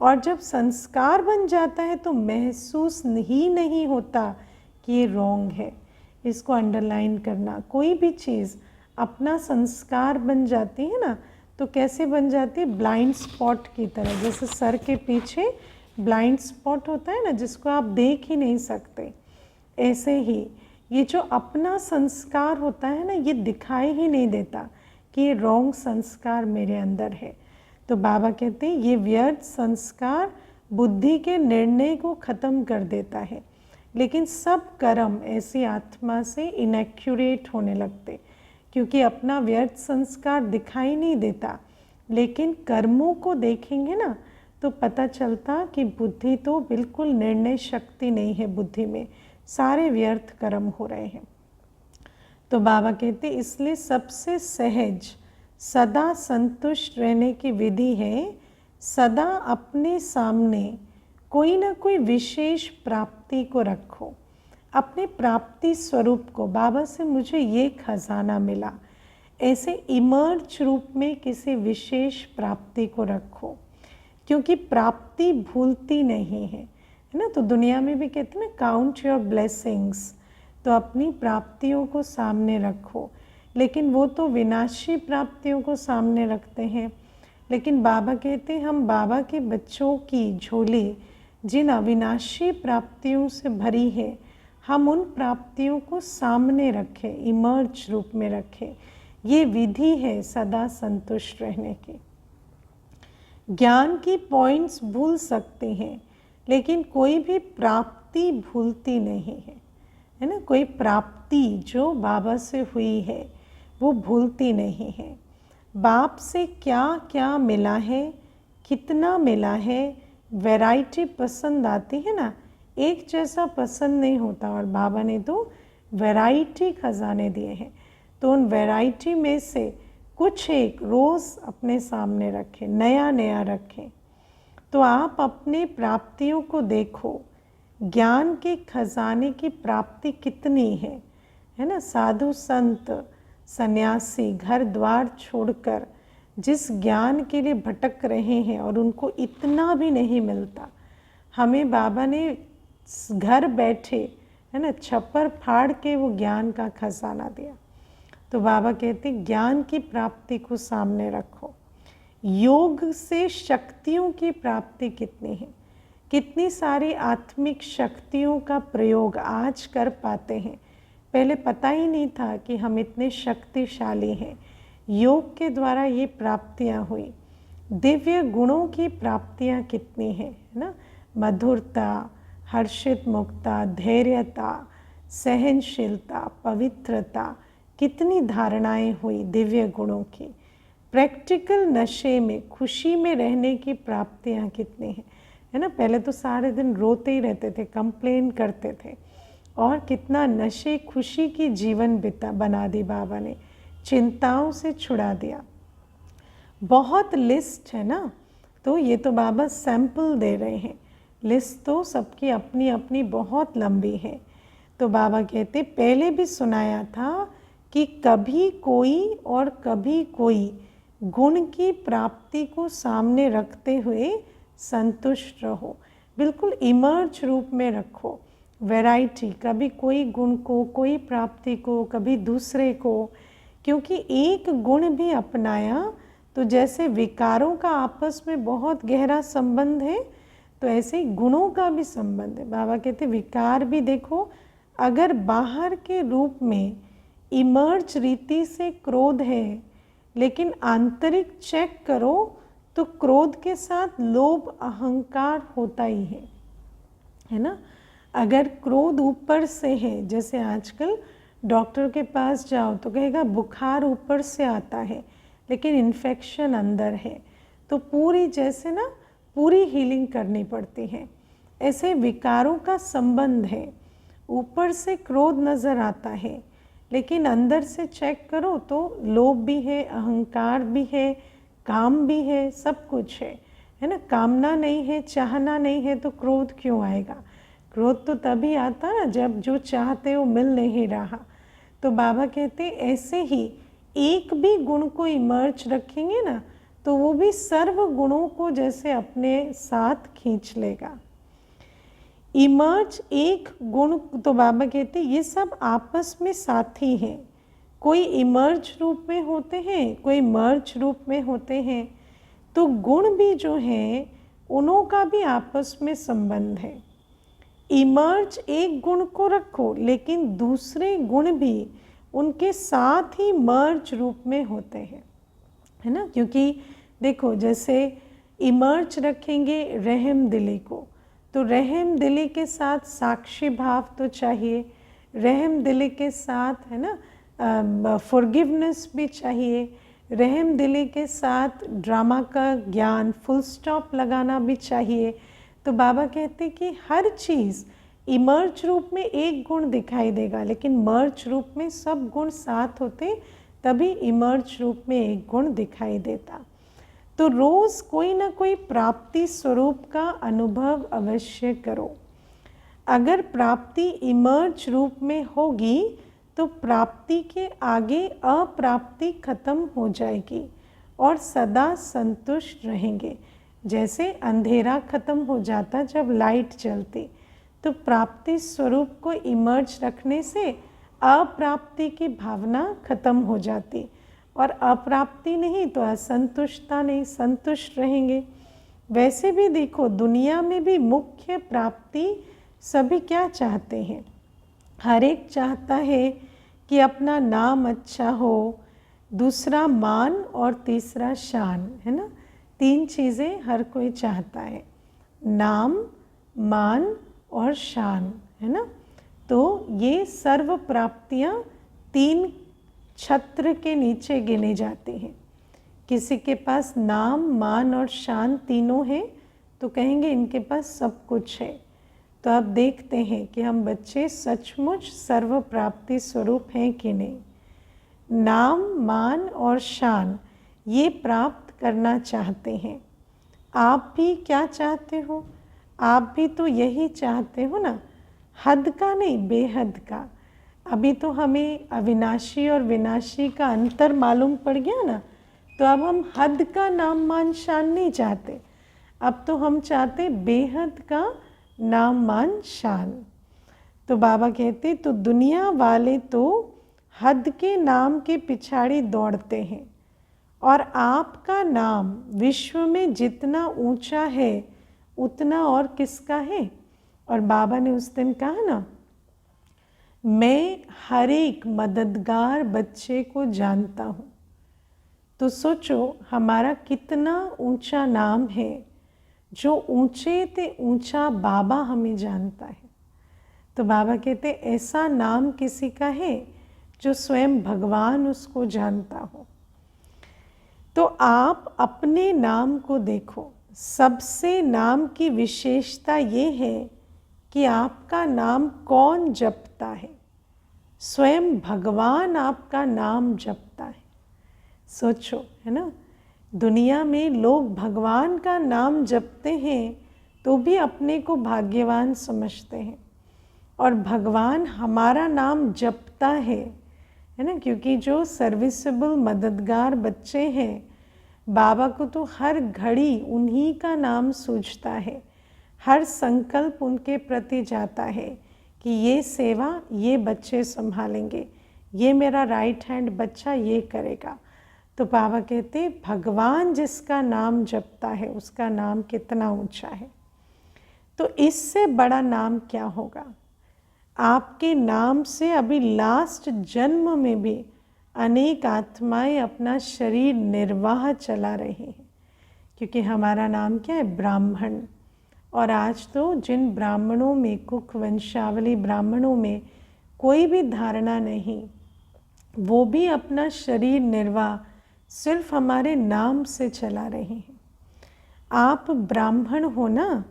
और जब संस्कार बन जाता है तो महसूस ही नहीं होता कि ये रॉन्ग है। इसको अंडरलाइन करना, कोई भी चीज़ अपना संस्कार बन जाती है ना, तो कैसे बन जाती है, ब्लाइंड स्पॉट की तरह। जैसे सर के पीछे ब्लाइंड स्पॉट होता है ना, जिसको आप देख ही नहीं सकते, ऐसे ही ये जो अपना संस्कार होता है ना, ये दिखाई ही नहीं देता कि ये रॉन्ग संस्कार मेरे अंदर है। तो बाबा कहते हैं ये व्यर्थ संस्कार बुद्धि के निर्णय को ख़त्म कर देता है, लेकिन सब कर्म ऐसी आत्मा से इनएक्यूरेट होने लगते, क्योंकि अपना व्यर्थ संस्कार दिखाई नहीं देता। लेकिन कर्मों को देखेंगे ना तो पता चलता कि बुद्धि तो बिल्कुल निर्णय शक्ति नहीं है, बुद्धि में सारे व्यर्थ कर्म हो रहे हैं। तो बाबा कहते इसलिए सबसे सहज सदा संतुष्ट रहने की विधि है, सदा अपने सामने कोई ना कोई विशेष प्राप्ति को रखो। अपने प्राप्ति स्वरूप को, बाबा से मुझे ये खजाना मिला, ऐसे इमर्ज रूप में किसी विशेष प्राप्ति को रखो, क्योंकि प्राप्ति भूलती नहीं है ना। तो दुनिया में भी कहते हैं ना, काउंट योर ब्लेसिंग्स। तो अपनी प्राप्तियों को सामने रखो, लेकिन वो तो विनाशी प्राप्तियों को सामने रखते हैं। लेकिन बाबा कहते हैं हम बाबा के बच्चों की झोली जिन अविनाशी प्राप्तियों से भरी है, हम उन प्राप्तियों को सामने रखें, इमर्ज रूप में रखें। ये विधि है सदा संतुष्ट रहने की। ज्ञान की पॉइंट्स भूल सकते हैं, लेकिन कोई भी प्राप्ति भूलती नहीं है ना। कोई प्राप्ति जो बाबा से हुई है वो भूलती नहीं है। बाप से क्या क्या मिला है, कितना मिला है, वैरायटी पसंद आती है ना, एक जैसा पसंद नहीं होता। और बाबा ने तो वैरायटी खजाने दिए हैं, तो उन वैरायटी में से कुछ एक रोज़ अपने सामने रखें, नया नया रखें। तो आप अपने प्राप्तियों को देखो, ज्ञान के खजाने की प्राप्ति कितनी है ना। साधु संत सन्यासी घर द्वार छोड़कर जिस ज्ञान के लिए भटक रहे हैं और उनको इतना भी नहीं मिलता, हमें बाबा ने घर बैठे, है ना, छप्पर फाड़ के वो ज्ञान का खजाना दिया। तो बाबा कहते ज्ञान की प्राप्ति को सामने रखो। योग से शक्तियों की प्राप्ति कितनी है, कितनी सारी आत्मिक शक्तियों का प्रयोग आज कर पाते हैं। पहले पता ही नहीं था कि हम इतने शक्तिशाली हैं। योग के द्वारा ये प्राप्तियां हुई। दिव्य गुणों की प्राप्तियां कितनी हैं, है ना, मधुरता, हर्षित मुक्ता, धैर्यता, सहनशीलता, पवित्रता, कितनी धारणाएं हुई दिव्य गुणों की। प्रैक्टिकल नशे में, खुशी में रहने की प्राप्तियां कितनी हैं, है ना। पहले तो सारे दिन रोते ही रहते थे, कंप्लेन करते थे, और कितना नशे खुशी की जीवन बना दी बाबा ने, चिंताओं से छुड़ा दिया। बहुत लिस्ट है ना, तो ये तो बाबा सैंपल दे रहे हैं, लिस्ट तो सबकी अपनी अपनी बहुत लंबी है। तो बाबा कहते पहले भी सुनाया था कि कभी कोई और कभी कोई गुण की प्राप्ति को सामने रखते हुए संतुष्ट रहो। बिल्कुल इमर्ज रूप में रखो, वैरायटी, कभी कोई गुण को, कोई प्राप्ति को, कभी दूसरे को। क्योंकि एक गुण भी अपनाया तो जैसे विकारों का आपस में बहुत गहरा संबंध है, तो ऐसे ही गुणों का भी संबंध है। बाबा कहते विकार भी देखो, अगर बाहर के रूप में इमर्ज रीति से क्रोध है, लेकिन आंतरिक चेक करो तो क्रोध के साथ लोभ अहंकार होता ही है ना। अगर क्रोध ऊपर से है, जैसे आजकल डॉक्टर के पास जाओ तो कहेगा बुखार ऊपर से आता है लेकिन इन्फेक्शन अंदर है, तो पूरी जैसे ना पूरी हीलिंग करनी पड़ती है। ऐसे विकारों का संबंध है, ऊपर से क्रोध नज़र आता है लेकिन अंदर से चेक करो तो लोभ भी है, अहंकार भी है, काम भी है, सब कुछ है ना। कामना नहीं है, चाहना नहीं है तो क्रोध क्यों आएगा? क्रोध तो तभी आता ना जब जो चाहते हो मिल नहीं रहा। तो बाबा कहते ऐसे ही एक भी गुण को इमर्ज रखेंगे ना तो वो भी सर्व गुणों को जैसे अपने साथ खींच लेगा। इमर्ज एक गुण, तो बाबा कहते ये सब आपस में साथी हैं। कोई इमर्ज रूप में होते हैं, कोई मर्ज रूप में होते हैं। तो गुण भी जो हैं उनों का भी आपस में संबंध है। इमर्ज एक गुण को रखो लेकिन दूसरे गुण भी उनके साथ ही मर्ज रूप में होते हैं, है ना। क्योंकि देखो जैसे इमर्ज रखेंगे रहम दिली को, तो रहम दिली के साथ साक्षी भाव तो चाहिए, रहम दिली के साथ, है ना, फॉरगिवनेस भी चाहिए, रहम दिली के साथ ड्रामा का ज्ञान, फुल स्टॉप लगाना भी चाहिए। तो बाबा कहते कि हर चीज़ इमर्ज रूप में एक गुण दिखाई देगा लेकिन मर्ज रूप में सब गुण साथ होते, तभी इमर्ज रूप में एक गुण दिखाई देता। तो रोज़ कोई ना कोई प्राप्ति स्वरूप का अनुभव अवश्य करो। अगर प्राप्ति इमर्ज रूप में होगी तो प्राप्ति के आगे अप्राप्ति खत्म हो जाएगी और सदा संतुष्ट रहेंगे। जैसे अंधेरा खत्म हो जाता जब लाइट जलती, तो प्राप्ति स्वरूप को इमर्ज रखने से अप्राप्ति की भावना खत्म हो जाती, और अप्राप्ति नहीं तो असंतुष्टता नहीं, संतुष्ट रहेंगे। वैसे भी देखो दुनिया में भी मुख्य प्राप्ति सभी क्या चाहते हैं? हर एक चाहता है कि अपना नाम अच्छा हो, दूसरा मान और तीसरा शान, है ना। तीन चीज़ें हर कोई चाहता है, नाम, मान और शान, है ना। तो ये सर्व प्राप्तियाँ तीन छत्र के नीचे गिने जाते हैं। किसी के पास नाम, मान और शान तीनों हैं तो कहेंगे इनके पास सब कुछ है। तो अब देखते हैं कि हम बच्चे सचमुच सर्व प्राप्ति स्वरूप हैं कि नहीं। नाम, मान और शान ये प्राप्त करना चाहते हैं। आप भी क्या चाहते हो? आप भी तो यही चाहते हो ना, हद का नहीं, बेहद का। अभी तो हमें अविनाशी और विनाशी का अंतर मालूम पड़ गया ना, तो अब हम हद का नाम मान शान नहीं चाहते, अब तो हम चाहते बेहद का नाम मान शान। तो बाबा कहते तो दुनिया वाले तो हद के नाम के पिछाड़ी दौड़ते हैं, और आपका नाम विश्व में जितना ऊंचा है उतना और किसका है। और बाबा ने उस दिन कहा ना, मैं हर एक मददगार बच्चे को जानता हूँ। तो सोचो हमारा कितना ऊंचा नाम है, जो ऊंचे ते ऊंचा बाबा हमें जानता है। तो बाबा कहते ऐसा नाम किसी का है जो स्वयं भगवान उसको जानता हो। तो आप अपने नाम को देखो, सबसे नाम की विशेषता ये है कि आपका नाम कौन जपता है। स्वयं भगवान आपका नाम जपता है। सोचो, है ना, दुनिया में लोग भगवान का नाम जपते हैं तो भी अपने को भाग्यवान समझते हैं, और भगवान हमारा नाम जपता है ना, क्योंकि जो सर्विसेबल मददगार बच्चे हैं, बाबा को तो हर घड़ी उन्हीं का नाम सूझता है, हर संकल्प उनके प्रति जाता है कि ये सेवा ये बच्चे संभालेंगे, ये मेरा राइट हैंड बच्चा ये करेगा। तो बाबा कहते भगवान जिसका नाम जपता है उसका नाम कितना ऊंचा है। तो इससे बड़ा नाम क्या होगा। आपके नाम से अभी लास्ट जन्म में भी अनेक आत्माएं अपना शरीर निर्वाह चला रही हैं, क्योंकि हमारा नाम क्या है, ब्राह्मण। और आज तो जिन ब्राह्मणों में, कुक वंशावली ब्राह्मणों में कोई भी धारणा नहीं, वो भी अपना शरीर निर्वाह सिर्फ हमारे नाम से चला रहे हैं। आप ब्राह्मण हो ना,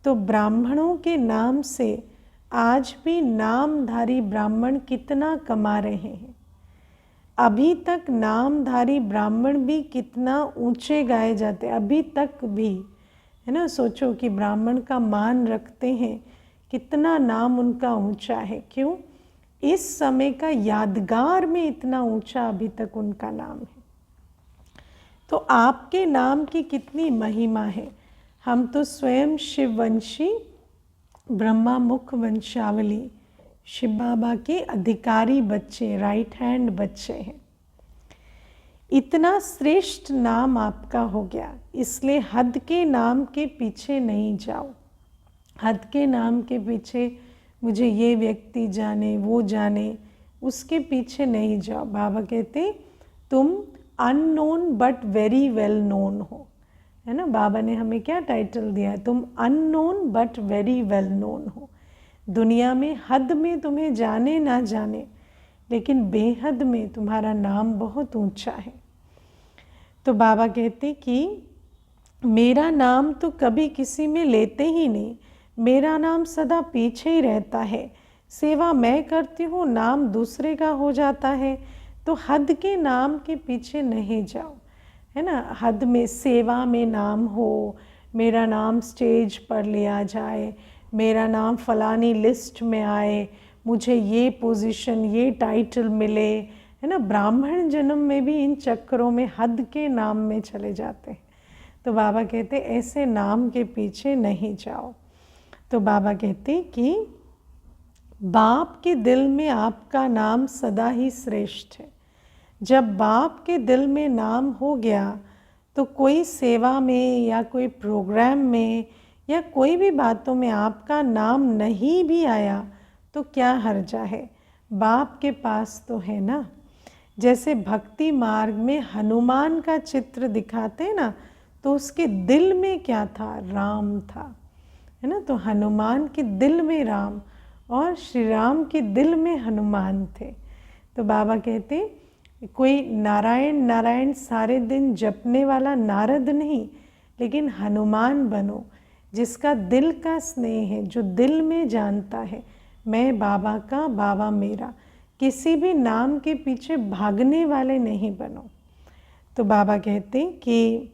तो ब्राह्मणों के नाम से आज भी नामधारी ब्राह्मण कितना कमा रहे हैं। अभी तक नामधारी ब्राह्मण भी कितना ऊंचे गाए जाते, अभी तक भी, है ना। सोचो कि ब्राह्मण का मान रखते हैं, कितना नाम उनका ऊंचा है। क्यों? इस समय का यादगार में इतना ऊंचा अभी तक उनका नाम है। तो आपके नाम की कितनी महिमा है। हम तो स्वयं शिववंशी ब्रह्मा मुख वंशावली शिव बाबा के अधिकारी बच्चे, राइट हैंड बच्चे हैं। इतना श्रेष्ठ नाम आपका हो गया, इसलिए हद के नाम के पीछे नहीं जाओ। हद के नाम के पीछे मुझे ये व्यक्ति जाने, वो जाने, उसके पीछे नहीं जाओ। बाबा कहते तुम unknown but very well known हो, है ना। बाबा ने हमें क्या टाइटल दिया है, तुम unknown but very well known हो। दुनिया में हद में तुम्हें जाने ना जाने, लेकिन बेहद में तुम्हारा नाम बहुत ऊंचा है। तो बाबा कहते कि मेरा नाम तो कभी किसी में लेते ही नहीं, मेरा नाम सदा पीछे ही रहता है। सेवा मैं करती हूँ, नाम दूसरे का हो जाता है। तो हद के नाम के पीछे नहीं जाओ, है ना। हद में सेवा में नाम हो, मेरा नाम स्टेज पर लिया जाए, मेरा नाम फलानी लिस्ट में आए, मुझे ये पोजीशन, ये टाइटल मिले, है ना। ब्राह्मण जन्म में भी इन चक्करों में हद के नाम में चले जाते हैं। तो बाबा कहते ऐसे नाम के पीछे नहीं जाओ। तो बाबा कहते कि बाप के दिल में आपका नाम सदा ही श्रेष्ठ है। जब बाप के दिल में नाम हो गया तो कोई सेवा में या कोई प्रोग्राम में या कोई भी बातों में आपका नाम नहीं भी आया तो क्या हर्जा है, बाप के पास तो है ना। जैसे भक्ति मार्ग में हनुमान का चित्र दिखाते हैं ना, तो उसके दिल में क्या था, राम था, है ना। तो हनुमान के दिल में राम और श्री राम के दिल में हनुमान थे। तो बाबा कहते कोई नारायण नारायण सारे दिन जपने वाला नारद नहीं, लेकिन हनुमान बनो, जिसका दिल का स्नेह है, जो दिल में जानता है मैं बाबा का, बाबा मेरा। किसी भी नाम के पीछे भागने वाले नहीं बनो। तो बाबा कहते कि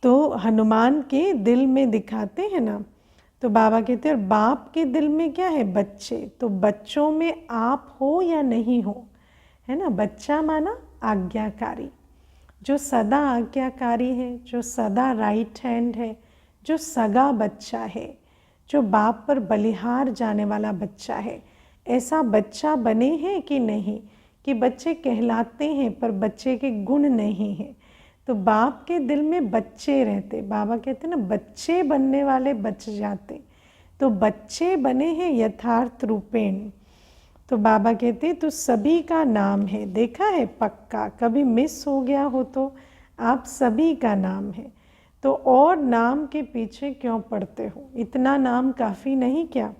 तो हनुमान के दिल में दिखाते हैं ना। तो बाबा कहते हैं बाप के दिल में क्या है, बच्चे। तो बच्चों में आप हो या नहीं हो, है ना। बच्चा माना आज्ञाकारी, जो सदा आज्ञाकारी है, जो सदा राइट हैंड है, जो सगा बच्चा है, जो बाप पर बलिहार जाने वाला बच्चा है। ऐसा बच्चा बने हैं कि नहीं, कि बच्चे कहलाते हैं पर बच्चे के गुण नहीं हैं। तो बाप के दिल में बच्चे रहते, बाबा कहते ना बच्चे बनने वाले बच जाते, तो बच्चे बने हैं यथार्थ रूपेण। तो बाबा कहते तो सभी का नाम है, देखा है पक्का, कभी मिस हो गया हो तो आप सभी का नाम है। तो और नाम के पीछे क्यों पड़ते हो, इतना नाम काफ़ी नहीं क्या?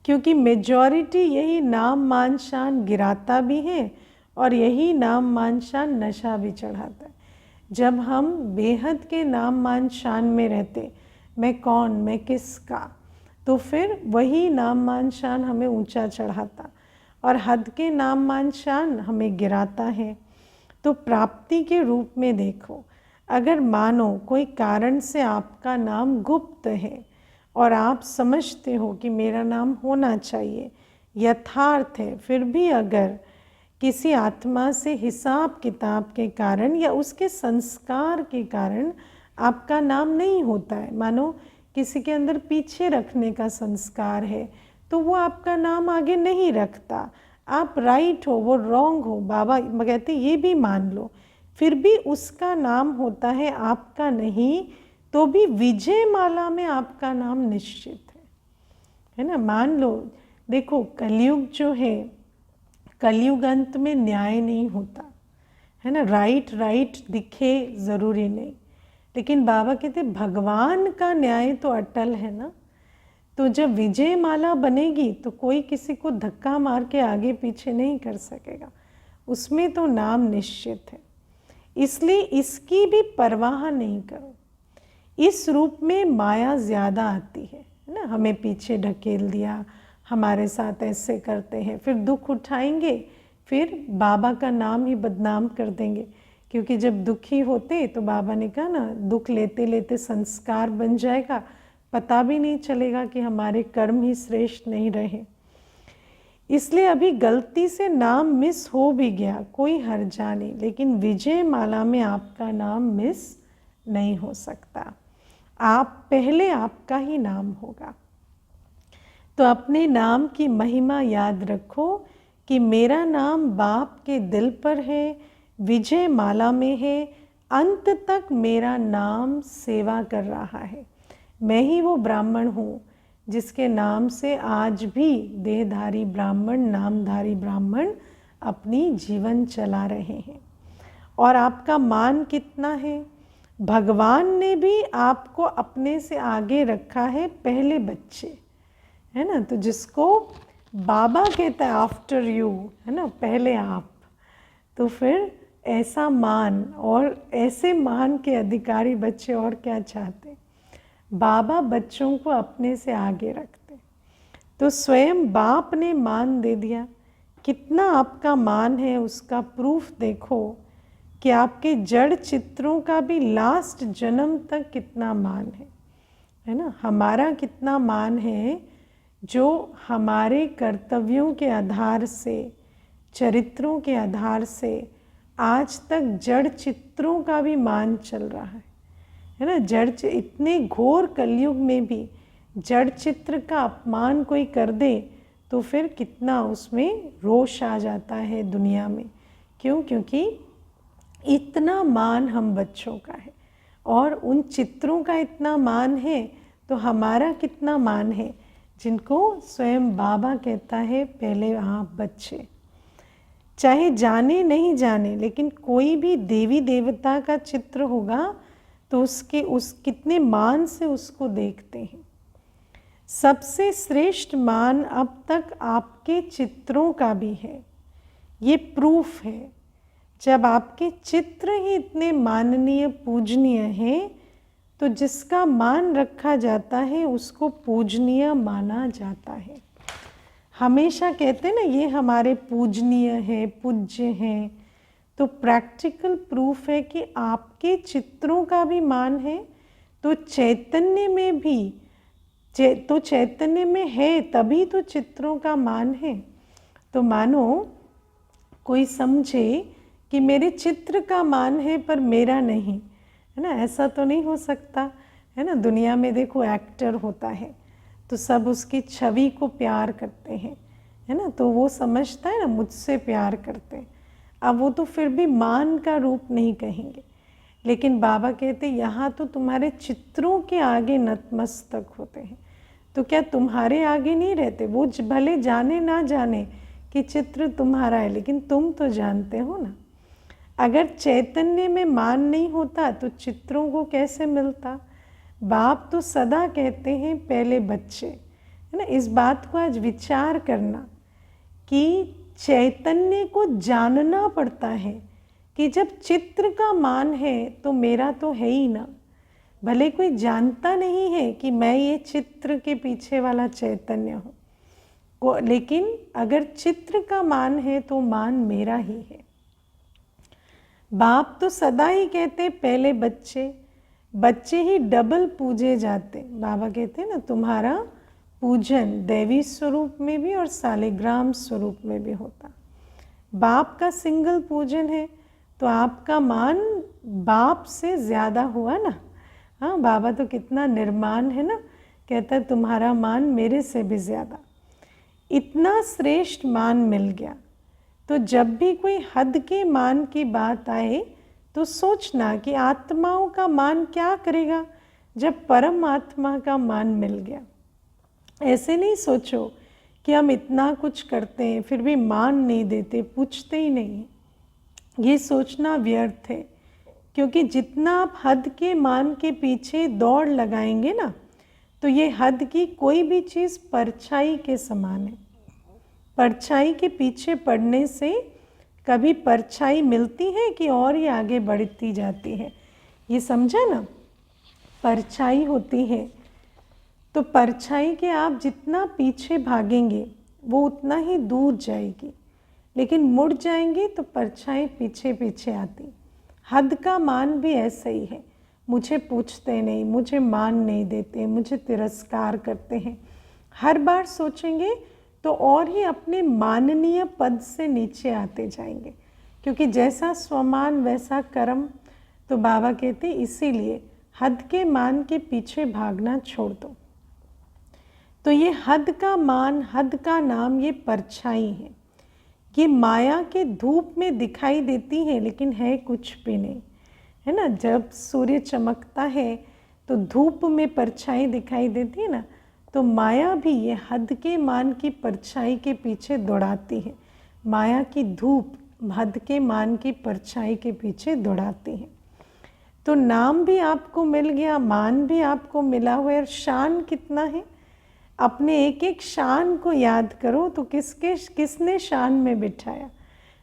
क्योंकि मेजॉरिटी यही नाम मान शान गिराता भी है और यही नाम मान शान नशा भी चढ़ाता है। जब हम बेहद के नाम मान शान में रहते, मैं कौन, मैं किसका, तो फिर वही नाम मान शान हमें ऊंचा चढ़ाता और हद के नाम मान शान हमें गिराता है। तो प्राप्ति के रूप में देखो, अगर मानो कोई कारण से आपका नाम गुप्त है और आप समझते हो कि मेरा नाम होना चाहिए, यथार्थ है, फिर भी अगर किसी आत्मा से हिसाब किताब के कारण या उसके संस्कार के कारण आपका नाम नहीं होता है, मानो किसी के अंदर पीछे रखने का संस्कार है, तो वो आपका नाम आगे नहीं रखता। आप राइट हो, वो रॉन्ग हो, बाबा कहते ये भी मान लो, फिर भी उसका नाम होता है, आपका नहीं, तो भी विजय माला में आपका नाम निश्चित है ना। मान लो, देखो कलयुग जो है, कलयुग अंत में न्याय नहीं होता है ना, राइट दिखे ज़रूरी नहीं, लेकिन बाबा कहते भगवान का न्याय तो अटल है ना। तो जब विजय माला बनेगी तो कोई किसी को धक्का मार के आगे पीछे नहीं कर सकेगा, उसमें तो नाम निश्चित है। इसलिए इसकी भी परवाह नहीं करो। इस रूप में माया ज़्यादा आती है ना, हमें पीछे ढकेल दिया, हमारे साथ ऐसे करते हैं, फिर दुख उठाएंगे, फिर बाबा का नाम ही बदनाम कर देंगे। क्योंकि जब दुखी होते तो बाबा ने कहा ना, दुख लेते लेते संस्कार बन जाएगा, पता भी नहीं चलेगा कि हमारे कर्म ही श्रेष्ठ नहीं रहे। इसलिए अभी गलती से नाम मिस हो भी गया, कोई हर्जा नहीं, लेकिन विजय माला में आपका नाम मिस नहीं हो सकता। आप पहले आपका ही नाम होगा। तो अपने नाम की महिमा याद रखो कि मेरा नाम बाप के दिल पर है, विजय माला में है, अंत तक मेरा नाम सेवा कर रहा है। मैं ही वो ब्राह्मण हूँ जिसके नाम से आज भी देहधारी ब्राह्मण, नामधारी ब्राह्मण अपनी जीवन चला रहे हैं। और आपका मान कितना है, भगवान ने भी आपको अपने से आगे रखा है, पहले बच्चे है ना। तो जिसको बाबा कहता है आफ्टर यू, है ना, पहले आप, तो फिर ऐसा मान और ऐसे मान के अधिकारी बच्चे और क्या चाहते। बाबा बच्चों को अपने से आगे रखते, तो स्वयं बाप ने मान दे दिया। कितना आपका मान है उसका प्रूफ देखो कि आपके जड़ चित्रों का भी लास्ट जन्म तक कितना मान है ना। हमारा कितना मान है जो हमारे कर्तव्यों के आधार से, चरित्रों के आधार से आज तक जड़ चित्रों का भी मान चल रहा है ना। जड़ इतने घोर कलयुग में भी जड़ चित्र का अपमान कोई कर दे तो फिर कितना उसमें रोष आ जाता है दुनिया में। क्यों? क्योंकि इतना मान हम बच्चों का है और उन चित्रों का इतना मान है, तो हमारा कितना मान है जिनको स्वयं बाबा कहता है पहले आप बच्चे। चाहे जाने नहीं जाने, लेकिन कोई भी देवी देवता का चित्र होगा तो उसके उस कितने मान से उसको देखते हैं। सबसे श्रेष्ठ मान अब तक आपके चित्रों का भी है, ये प्रूफ है। जब आपके चित्र ही इतने माननीय पूजनीय हैं तो जिसका मान रखा जाता है उसको पूजनीय माना जाता है। हमेशा कहते हैं ना ये हमारे पूजनीय है, पूज्य हैं, तो प्रैक्टिकल प्रूफ है कि आपके चित्रों का भी मान है। तो चैतन्य में भी तो चैतन्य में है तभी तो चित्रों का मान है। तो मानो कोई समझे कि मेरे चित्र का मान है पर मेरा नहीं, है ना। ऐसा तो नहीं हो सकता, है ना। दुनिया में देखो एक्टर होता है तो सब उसकी छवि को प्यार करते हैं, है ना। तो वो समझता है ना मुझसे प्यार करते हैं। अब वो तो फिर भी मान का रूप नहीं कहेंगे, लेकिन बाबा कहते यहाँ तो तुम्हारे चित्रों के आगे नतमस्तक होते हैं। तो क्या तुम्हारे आगे नहीं रहते? वो भले जाने ना जाने कि चित्र तुम्हारा है, लेकिन तुम तो जानते हो ना। अगर चैतन्य में मान नहीं होता तो चित्रों को कैसे मिलता? बाप तो सदा कहते हैं पहले बच्चे, है ना। इस बात को आज विचार करना कि चैतन्य को जानना पड़ता है कि जब चित्र का मान है तो मेरा तो है ही ना। भले कोई जानता नहीं है कि मैं ये चित्र के पीछे वाला चैतन्य हूँ, लेकिन अगर चित्र का मान है तो मान मेरा ही है। बाप तो सदा ही कहते पहले बच्चे, बच्चे ही डबल पूजे जाते। बाबा कहते हैं ना तुम्हारा पूजन दैवी स्वरूप में भी और सालिग्राम स्वरूप में भी होता। बाप का सिंगल पूजन है तो आपका मान बाप से ज़्यादा हुआ ना। हाँ, बाबा तो कितना निर्माण है ना, कहता है तुम्हारा मान मेरे से भी ज़्यादा। इतना श्रेष्ठ मान मिल गया तो जब भी कोई हद के मान की बात आए तो सोचना कि आत्माओं का मान क्या करेगा जब परमात्मा का मान मिल गया। ऐसे नहीं सोचो कि हम इतना कुछ करते हैं फिर भी मान नहीं देते, पूछते ही नहीं। ये सोचना व्यर्थ है, क्योंकि जितना आप हद के मान के पीछे दौड़ लगाएंगे ना तो ये हद की कोई भी चीज़ परछाई के समान है। परछाई के पीछे पड़ने से कभी परछाई मिलती है कि और ही आगे बढ़ती जाती है। ये समझा ना, परछाई होती है तो परछाई के आप जितना पीछे भागेंगे वो उतना ही दूर जाएगी, लेकिन मुड़ जाएंगे तो परछाई पीछे पीछे आती। हद का मान भी ऐसा ही है, मुझे पूछते नहीं, मुझे मान नहीं देते, मुझे तिरस्कार करते हैं। हर बार सोचेंगे तो और ही अपने माननीय पद से नीचे आते जाएंगे, क्योंकि जैसा स्वमान वैसा कर्म। तो बाबा कहते इसीलिए हद के मान के पीछे भागना छोड़ दो। तो ये हद का मान, हद का नाम, ये परछाई है। ये माया के धूप में दिखाई देती है लेकिन है कुछ भी नहीं, है ना। जब सूर्य चमकता है तो धूप में परछाई दिखाई देती है ना, तो माया भी ये हद के मान की परछाई के पीछे दौड़ाती है। माया की धूप हद के मान की परछाई के पीछे दौड़ाती है। तो नाम भी आपको मिल गया, मान भी आपको मिला हुआ है, और शान कितना है। अपने एक एक शान को याद करो तो किसने शान में बिठाया,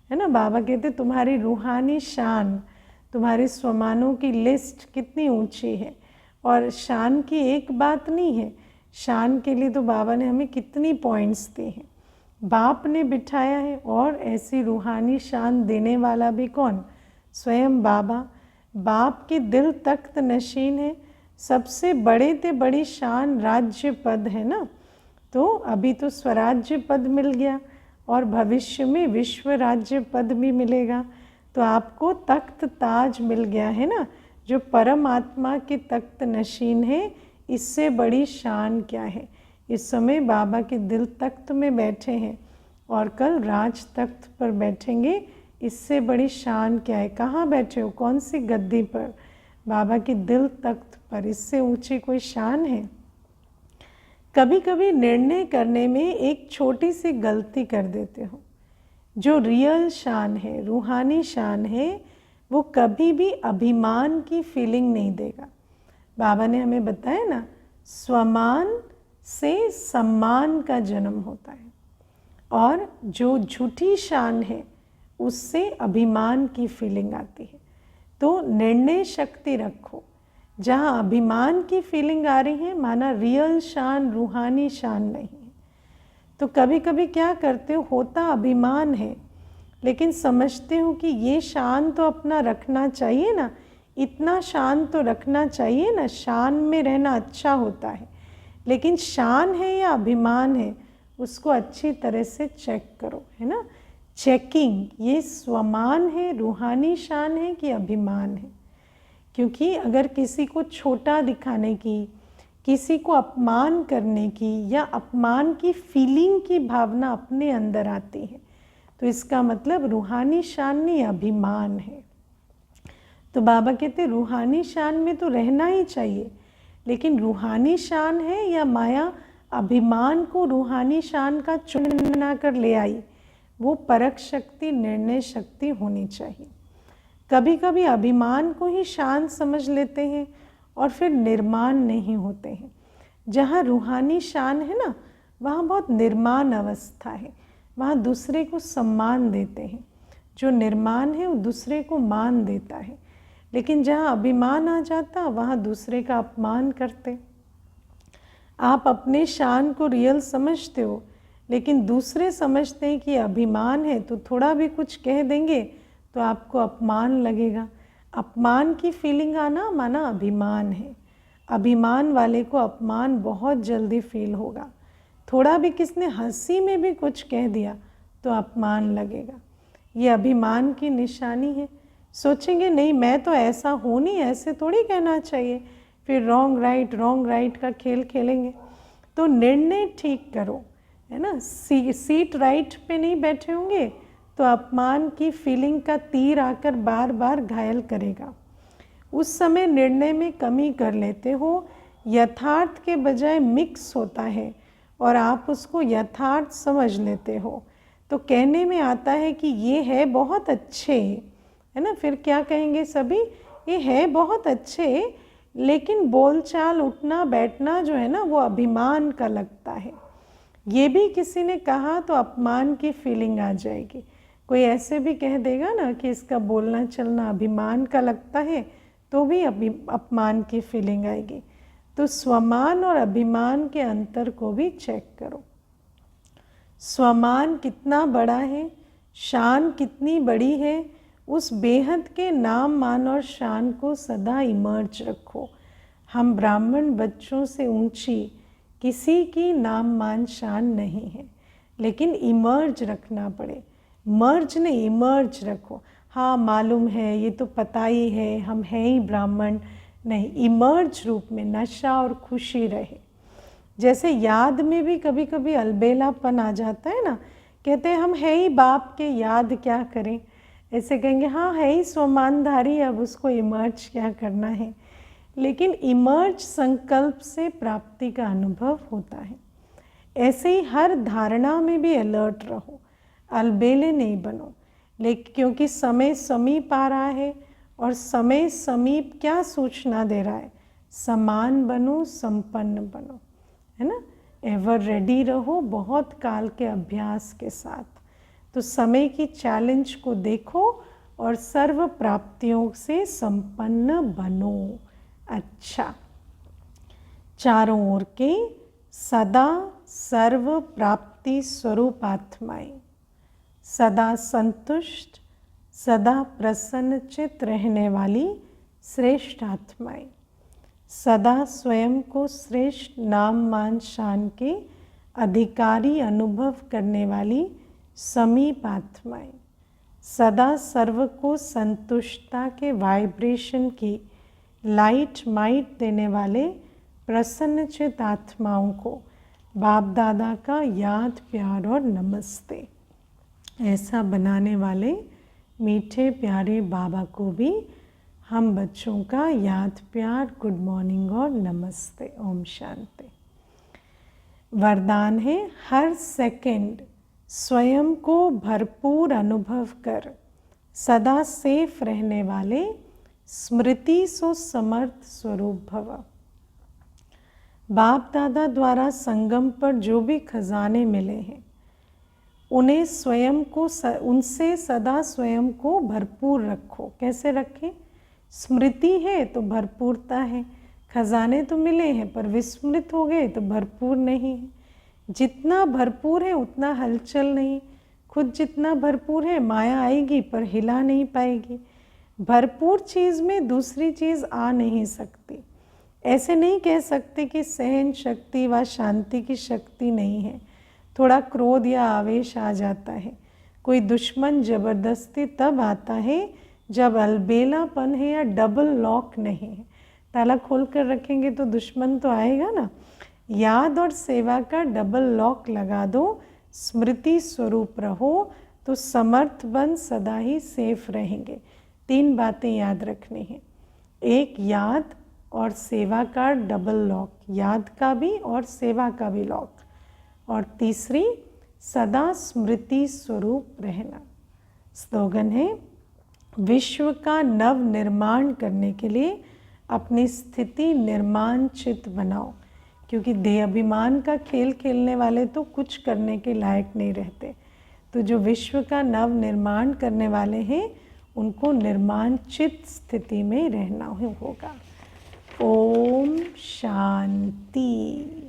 है ना। बाबा कहते तुम्हारी रूहानी शान, तुम्हारे स्वमानों की लिस्ट कितनी ऊंची है। और शान की एक बात नहीं है, शान के लिए तो बाबा ने हमें कितनी पॉइंट्स दी हैं, बाप ने बिठाया है। और ऐसी रूहानी शान देने वाला भी कौन? स्वयं बाबा। बाप के दिल तख्त नशीन है। सबसे बड़े ते बड़ी शान राज्य पद है ना। तो अभी तो स्वराज्य पद मिल गया और भविष्य में विश्व राज्य पद भी मिलेगा। तो आपको तख्त ताज मिल गया है ना, जो परमात्मा के तख्त नशीन है। इससे बड़ी शान क्या है। इस समय बाबा के दिल तख्त में बैठे हैं और कल राज तख्त पर बैठेंगे। इससे बड़ी शान क्या है। कहाँ बैठे हो, कौन सी गद्दी पर? बाबा के दिल तख्त पर। इससे ऊंची कोई शान है? कभी कभी निर्णय करने में एक छोटी सी गलती कर देते हो। जो रियल शान है, रूहानी शान है, वो कभी भी अभिमान की फीलिंग नहीं देगा। बाबा ने हमें बताया ना, स्वमान से सम्मान का जन्म होता है, और जो झूठी शान है उससे अभिमान की फीलिंग आती है। तो निर्णय शक्ति रखो। जहाँ अभिमान की फीलिंग आ रही है, माना रियल शान, रूहानी शान नहीं है। तो कभी कभी क्या करते हो, होता अभिमान है, लेकिन समझते हो कि ये शान तो अपना रखना चाहिए ना, इतना शान तो रखना चाहिए ना, शान में रहना अच्छा होता है। लेकिन शान है या अभिमान है, उसको अच्छी तरह से चेक करो, है ना। चेकिंग, ये स्वमान है, रूहानी शान है कि अभिमान है। क्योंकि अगर किसी को छोटा दिखाने की, किसी को अपमान करने की या अपमान की फीलिंग की भावना अपने अंदर आती है तो इसका मतलब रूहानी शान नहीं, अभिमान है। तो बाबा कहते रूहानी शान में तो रहना ही चाहिए, लेकिन रूहानी शान है या माया अभिमान को रूहानी शान का चुन बना कर ले आई, वो परख शक्ति, निर्णय शक्ति होनी चाहिए। कभी कभी अभिमान को ही शान समझ लेते हैं और फिर निर्माण नहीं होते हैं। जहाँ रूहानी शान है ना, वहाँ बहुत निर्माण अवस्था है, वहाँ दूसरे को सम्मान देते हैं। जो निर्माण है वो दूसरे को मान देता है, लेकिन जहाँ अभिमान आ जाता वहाँ दूसरे का अपमान करते। आप अपने शान को रियल समझते हो, लेकिन दूसरे समझते हैं कि अभिमान है, तो थोड़ा भी कुछ कह देंगे तो आपको अपमान लगेगा। अपमान की फीलिंग आना माना अभिमान है। अभिमान वाले को अपमान बहुत जल्दी फील होगा। थोड़ा भी किसने हंसी में भी कुछ कह दिया तो अपमान लगेगा। ये अभिमान की निशानी है। सोचेंगे नहीं मैं तो ऐसा हूँ नहीं, ऐसे थोड़ी कहना चाहिए, फिर रॉन्ग राइट का खेल खेलेंगे। तो निर्णय ठीक करो, है ना। सीट राइट पे नहीं बैठे होंगे तो अपमान की फीलिंग का तीर आकर बार बार घायल करेगा। उस समय निर्णय में कमी कर लेते हो, यथार्थ के बजाय मिक्स होता है और आप उसको यथार्थ समझ लेते हो। तो कहने में आता है कि ये है बहुत अच्छे, है ना, फिर क्या कहेंगे सभी, ये है बहुत अच्छे, लेकिन बोलचाल, उठना बैठना जो है ना वो अभिमान का लगता है। ये भी किसी ने कहा तो अपमान की फीलिंग आ जाएगी। कोई ऐसे भी कह देगा ना कि इसका बोलना चलना अभिमान का लगता है तो भी अपमान की फीलिंग आएगी। तो स्वमान और अभिमान के अंतर को भी चेक करो। स्वमान कितना बड़ा है, शान कितनी बड़ी है, उस बेहद के नाम मान और शान को सदा इमर्ज रखो। हम ब्राह्मण बच्चों से ऊंची किसी की नाम मान शान नहीं है, लेकिन इमर्ज रखना पड़े। मर्ज नहीं, इमर्ज रखो। हाँ मालूम है, ये तो पता ही है, हम हैं ही ब्राह्मण, नहीं, इमर्ज रूप में नशा और खुशी रहे। जैसे याद में भी कभी कभी अलबेलापन आ जाता है ना, कहते हैं हम है ही बाप के, याद क्या करें। ऐसे कहेंगे हाँ है ही स्वमानधारी, अब उसको इमर्ज क्या करना है। लेकिन इमर्ज संकल्प से प्राप्ति का अनुभव होता है। ऐसे ही हर धारणा में भी अलर्ट रहो, अलबेले नहीं बनो। लेकिन क्योंकि समय समीप आ रहा है और समय समीप क्या सूचना दे रहा है, समान बनो, संपन्न बनो, है ना। एवर रेडी रहो बहुत काल के अभ्यास के साथ। तो समय की चैलेंज को देखो और सर्व प्राप्तियों से संपन्न बनो। अच्छा, चारों ओर के सदा सर्व प्राप्ति स्वरूप आत्माएं, सदा संतुष्ट, सदा प्रसन्नचित रहने वाली श्रेष्ठ आत्माएं, सदा स्वयं को श्रेष्ठ नाम मान शान के अधिकारी अनुभव करने वाली समीप आत्माएं, सदा सर्व को संतुष्टता के वाइब्रेशन की लाइट माइट देने वाले प्रसन्नचित आत्माओं को बाप दादा का याद, प्यार और नमस्ते। ऐसा बनाने वाले मीठे प्यारे बाबा को भी हम बच्चों का याद, प्यार, गुड मॉर्निंग और नमस्ते। ओम शांति। वरदान है, हर सेकंड स्वयं को भरपूर अनुभव कर सदा सेफ रहने वाले स्मृति सो समर्थ स्वरूप भव। बाप दादा द्वारा संगम पर जो भी खजाने मिले हैं उन्हें स्वयं को उनसे सदा स्वयं को भरपूर रखो। कैसे रखें? स्मृति है तो भरपूरता है। खजाने तो मिले हैं पर विस्मृत हो गए तो भरपूर नहीं है। जितना भरपूर है उतना हलचल नहीं। खुद जितना भरपूर है माया आएगी पर हिला नहीं पाएगी। भरपूर चीज़ में दूसरी चीज़ आ नहीं सकती। ऐसे नहीं कह सकते कि सहन शक्ति व शांति की शक्ति नहीं है। थोड़ा क्रोध या आवेश आ जाता है कोई दुश्मन ज़बरदस्ती तब आता है जब अलबेलापन है या डबल लॉक नहीं है। ताला खोल कर रखेंगे तो दुश्मन तो आएगा ना। याद और सेवा का डबल लॉक लगा दो, स्मृति स्वरूप रहो तो समर्थ बन सदा ही सेफ रहेंगे। 3 बातें याद रखनी है। एक, याद और सेवा का डबल लॉक, याद का भी और सेवा का भी लॉक। और तीसरी, सदा स्मृति स्वरूप रहना। स्लोगन है, विश्व का नव निर्माण करने के लिए अपनी स्थिति निर्माणचित बनाओ, क्योंकि देह अभिमान का खेल खेलने वाले तो कुछ करने के लायक नहीं रहते। तो जो विश्व का नव निर्माण करने वाले हैं उनको निर्माणचित स्थिति में रहना होगा। ओम शांति।